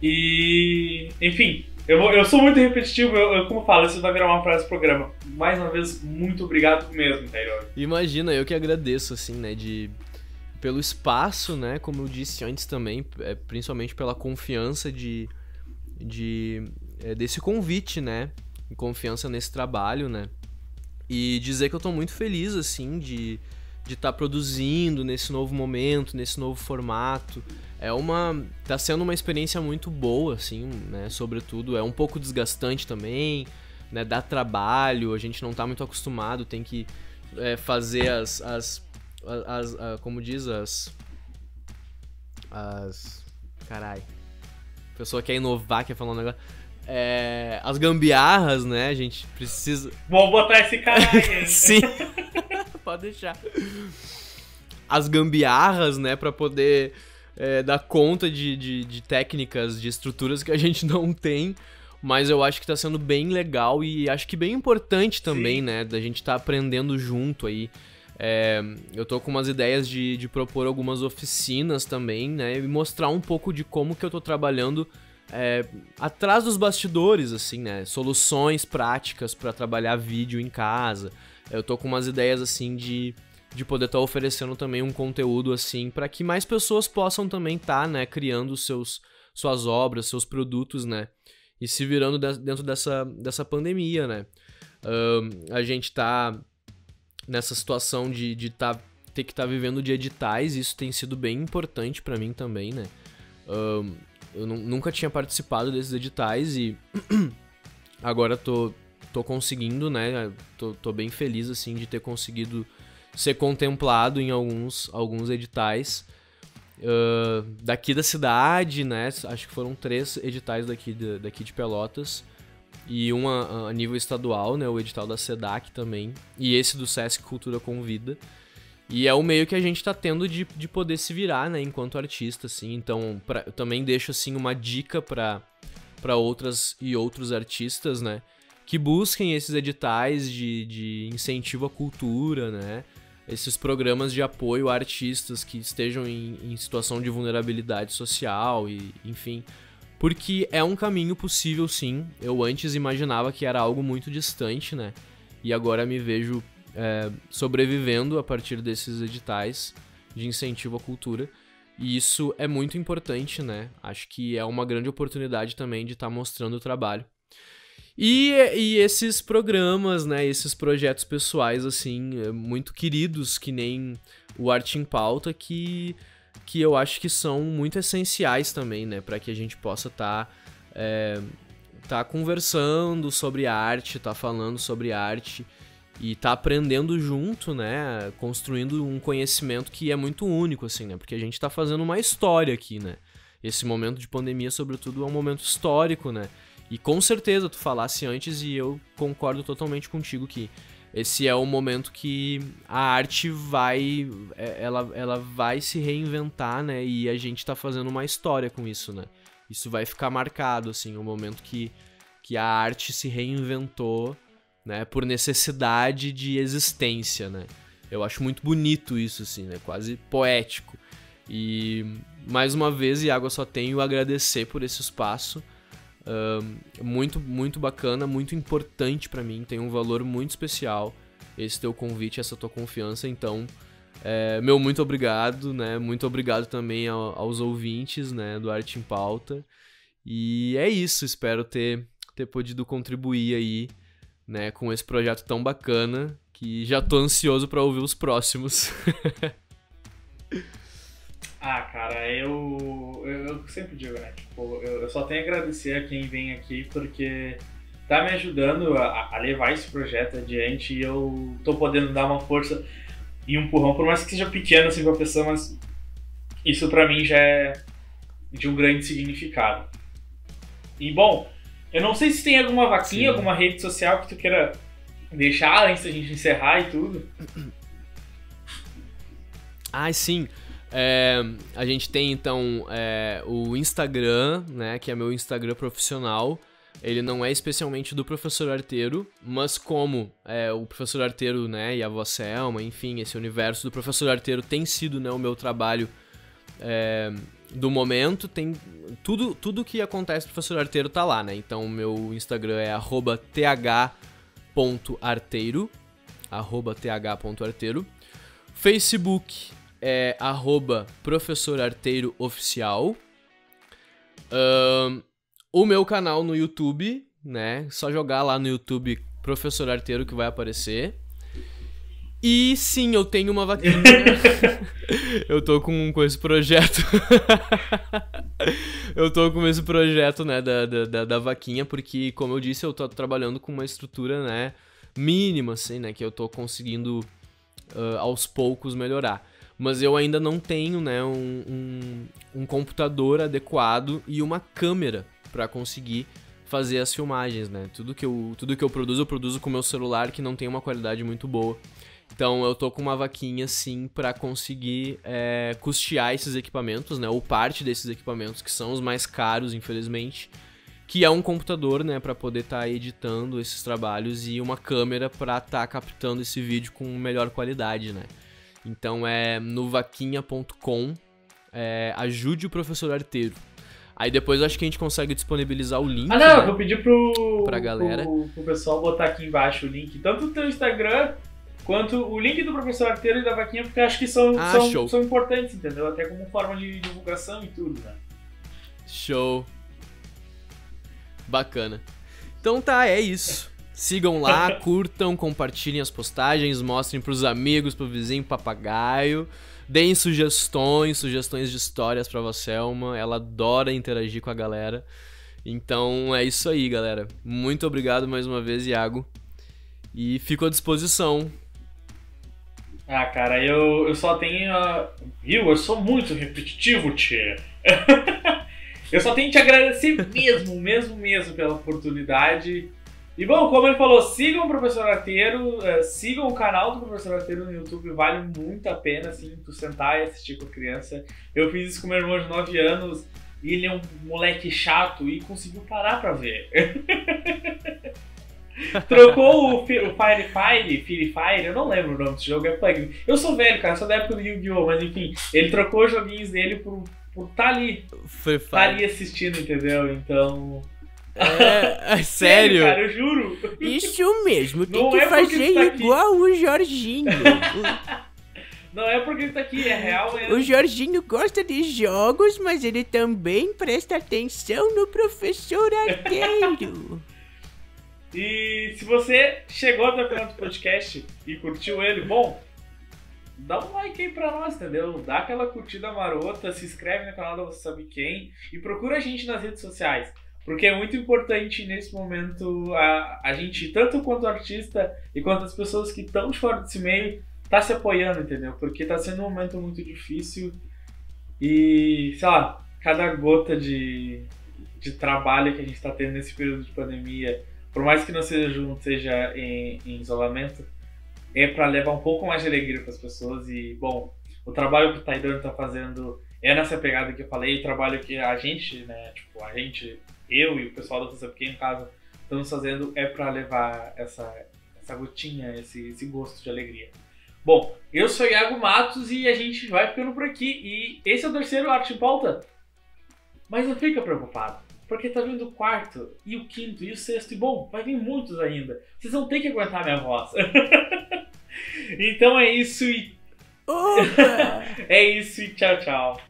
E, enfim, eu sou muito repetitivo, como eu falo, isso vai virar uma frase do programa. Mais uma vez, muito obrigado mesmo, Tairone. Imagina, eu que agradeço, assim, né, pelo espaço, né, como eu disse antes também, principalmente pela confiança desse convite, né, e confiança nesse trabalho, né, e dizer que eu tô muito feliz, assim, de estar produzindo nesse novo momento, nesse novo formato. Tá sendo uma experiência muito boa, assim, né, sobretudo, é um pouco desgastante também, né, dá trabalho, a gente não tá muito acostumado, tem que fazer como diz, carai, a pessoa quer inovar, quer falar um negócio, as gambiarras, né, a gente precisa... Vou botar esse cara aí. Sim, pode deixar. As gambiarras, né, pra poder dar conta de técnicas, de estruturas que a gente não tem, mas eu acho que tá sendo bem legal e acho que bem importante também, sim, né, da gente tá aprendendo junto aí. Eu tô com umas ideias de propor algumas oficinas também, né, e mostrar um pouco de como que eu tô trabalhando atrás dos bastidores, assim, né, soluções práticas pra trabalhar vídeo em casa. Eu tô com umas ideias, assim, de poder estar oferecendo também um conteúdo, assim, pra que mais pessoas possam também estar, né, criando suas obras, seus produtos, né, e se virando dentro dessa pandemia, né. A gente tá nessa situação de ter que estar vivendo de editais, e isso tem sido bem importante pra mim também, né. Eu nunca tinha participado desses editais e agora tô conseguindo, né, tô bem feliz, assim, de ter conseguido ser contemplado em alguns editais daqui da cidade, né, acho que foram 3 editais daqui de Pelotas, e a nível estadual, né, o edital da SEDAC também, e esse do Sesc Cultura Convida. E é o meio que a gente tá tendo de poder se virar, né, enquanto artista, assim. Então, eu também deixo, assim, uma dica pra outras e outros artistas, né, que busquem esses editais de incentivo à cultura, né, esses programas de apoio a artistas que estejam em situação de vulnerabilidade social e, enfim, porque é um caminho possível, sim. Eu antes imaginava que era algo muito distante, né, e agora me vejo sobrevivendo a partir desses editais de incentivo à cultura, e isso é muito importante, né? Acho que é uma grande oportunidade também de estar mostrando o trabalho. E esses programas, né, esses projetos pessoais, assim, muito queridos, que nem o Arte em Pauta, que eu acho que são muito essenciais também, né, para que a gente possa tá conversando sobre arte, tá falando sobre arte, e tá aprendendo junto, né, construindo um conhecimento que é muito único, assim, né, porque a gente tá fazendo uma história aqui, né, esse momento de pandemia, sobretudo, é um momento histórico, né, e com certeza tu falasse antes, e eu concordo totalmente contigo, que esse é o momento que a arte ela vai se reinventar, né, e a gente tá fazendo uma história com isso, né, isso vai ficar marcado, assim, o momento que a arte se reinventou, né, por necessidade de existência, né. Eu acho muito bonito isso, assim, né, quase poético. E, mais uma vez, Iago, eu só tenho a agradecer por esse espaço. Muito, muito bacana, muito importante pra mim, tem um valor muito especial esse teu convite, essa tua confiança. Então, meu muito obrigado, né, muito obrigado também aos ouvintes, né, do Arte em Pauta. E é isso, espero ter podido contribuir aí, né, com esse projeto tão bacana, que já tô ansioso pra ouvir os próximos. Cara, eu sempre digo, né, tipo, eu só tenho a agradecer a quem vem aqui, porque tá me ajudando a levar esse projeto adiante e eu tô podendo dar uma força e um empurrão, por mais que seja pequeno assim pra pessoa, mas isso pra mim já é de um grande significado. E bom, eu não sei se tem alguma vaquinha, alguma rede social que tu queira deixar antes da gente encerrar e tudo. Sim. A gente tem então o Instagram, né, que é meu Instagram profissional. Ele não é especialmente do Professor Arteiro, mas como o Professor Arteiro, né, e a avó Selma, enfim, esse universo do Professor Arteiro tem sido, né, o meu trabalho do momento, tem tudo que acontece no Professor Arteiro tá lá, né? Então o meu Instagram é @th.arteiro, @th.arteiro. Facebook é @Professor Arteiro Oficial. O meu canal no YouTube, né? Só jogar lá no YouTube Professor Arteiro que vai aparecer. E sim, eu tenho uma vaquinha. Eu tô com esse projeto. Eu tô com esse projeto, né, da vaquinha, porque, como eu disse, eu tô trabalhando com uma estrutura, né, mínima, assim, né, que eu tô conseguindo aos poucos melhorar. Mas eu ainda não tenho, né, um computador adequado e uma câmera pra conseguir fazer as filmagens, né. Tudo que eu produzo com meu celular, que não tem uma qualidade muito boa. Então eu tô com uma vaquinha, sim, pra conseguir custear esses equipamentos, né, ou parte desses equipamentos, que são os mais caros, infelizmente, que é um computador, né, pra poder estar editando esses trabalhos e uma câmera pra estar captando esse vídeo com melhor qualidade, né. Então é no vaquinha.com, ajude o Professor Arteiro. Aí depois eu acho que a gente consegue disponibilizar o link, né, eu vou pedir pra galera. Pro pessoal botar aqui embaixo o link, tanto do teu Instagram quanto o link do Professor Arteiro e da vaquinha, porque eu acho que são importantes, entendeu? Até como forma de divulgação e tudo, né? Show. Bacana. Então tá, é isso. Sigam lá, curtam, compartilhem as postagens, mostrem pros amigos, pro vizinho, papagaio. Deem sugestões de histórias pra Selma. Ela adora interagir com a galera. Então é isso aí, galera. Muito obrigado mais uma vez, Iago. E fico à disposição. Cara, eu só tenho... Viu? Eu sou muito repetitivo, tchê. Eu só tenho que te agradecer mesmo pela oportunidade. E bom, como ele falou, sigam o Professor Arteiro, sigam o canal do Professor Arteiro no YouTube, vale muito a pena, assim, tu sentar e assistir com a criança. Eu fiz isso com meu irmão de 9 anos, e ele é um moleque chato e conseguiu parar pra ver. Trocou o Fire, eu não lembro o nome desse jogo, é Plug. Eu sou velho, cara, sou da época do Yu-Gi-Oh!, mas enfim, ele trocou os joguinhos dele por tá ali assistindo, entendeu? Então... sério? Cara, eu juro. Isso mesmo, tem que fazer igual o Jorginho. Não é porque ele tá aqui, é real mesmo. O Jorginho gosta de jogos, mas ele também presta atenção no Professor Arteiro. E se você chegou até o final do podcast e curtiu ele, bom, dá um like aí pra nós, entendeu? Dá aquela curtida marota, se inscreve no canal da Você Sabe Quem e procura a gente nas redes sociais. Porque é muito importante nesse momento a gente, tanto quanto artista e quanto as pessoas que estão de fora desse meio, tá se apoiando, entendeu? Porque tá sendo um momento muito difícil e, sei lá, cada gota de trabalho que a gente tá tendo nesse período de pandemia, por mais que não seja junto, seja em isolamento, é para levar um pouco mais de alegria para as pessoas. E, bom, o trabalho que o Taidano tá fazendo é nessa pegada que eu falei, o trabalho que a gente, né, tipo, eu e o pessoal da Você Sabe Quem, no caso, estamos fazendo é para levar essa gotinha, esse gosto de alegria. Bom, eu sou Iago Matos e a gente vai ficando por aqui. E esse é o terceiro Arte em Pauta. Mas não fica preocupado, porque tá vindo o quarto, e o quinto, e o sexto, e bom, vai vir muitos ainda. Vocês vão ter que aguentar minha voz. Então é isso e... É isso e tchau, tchau.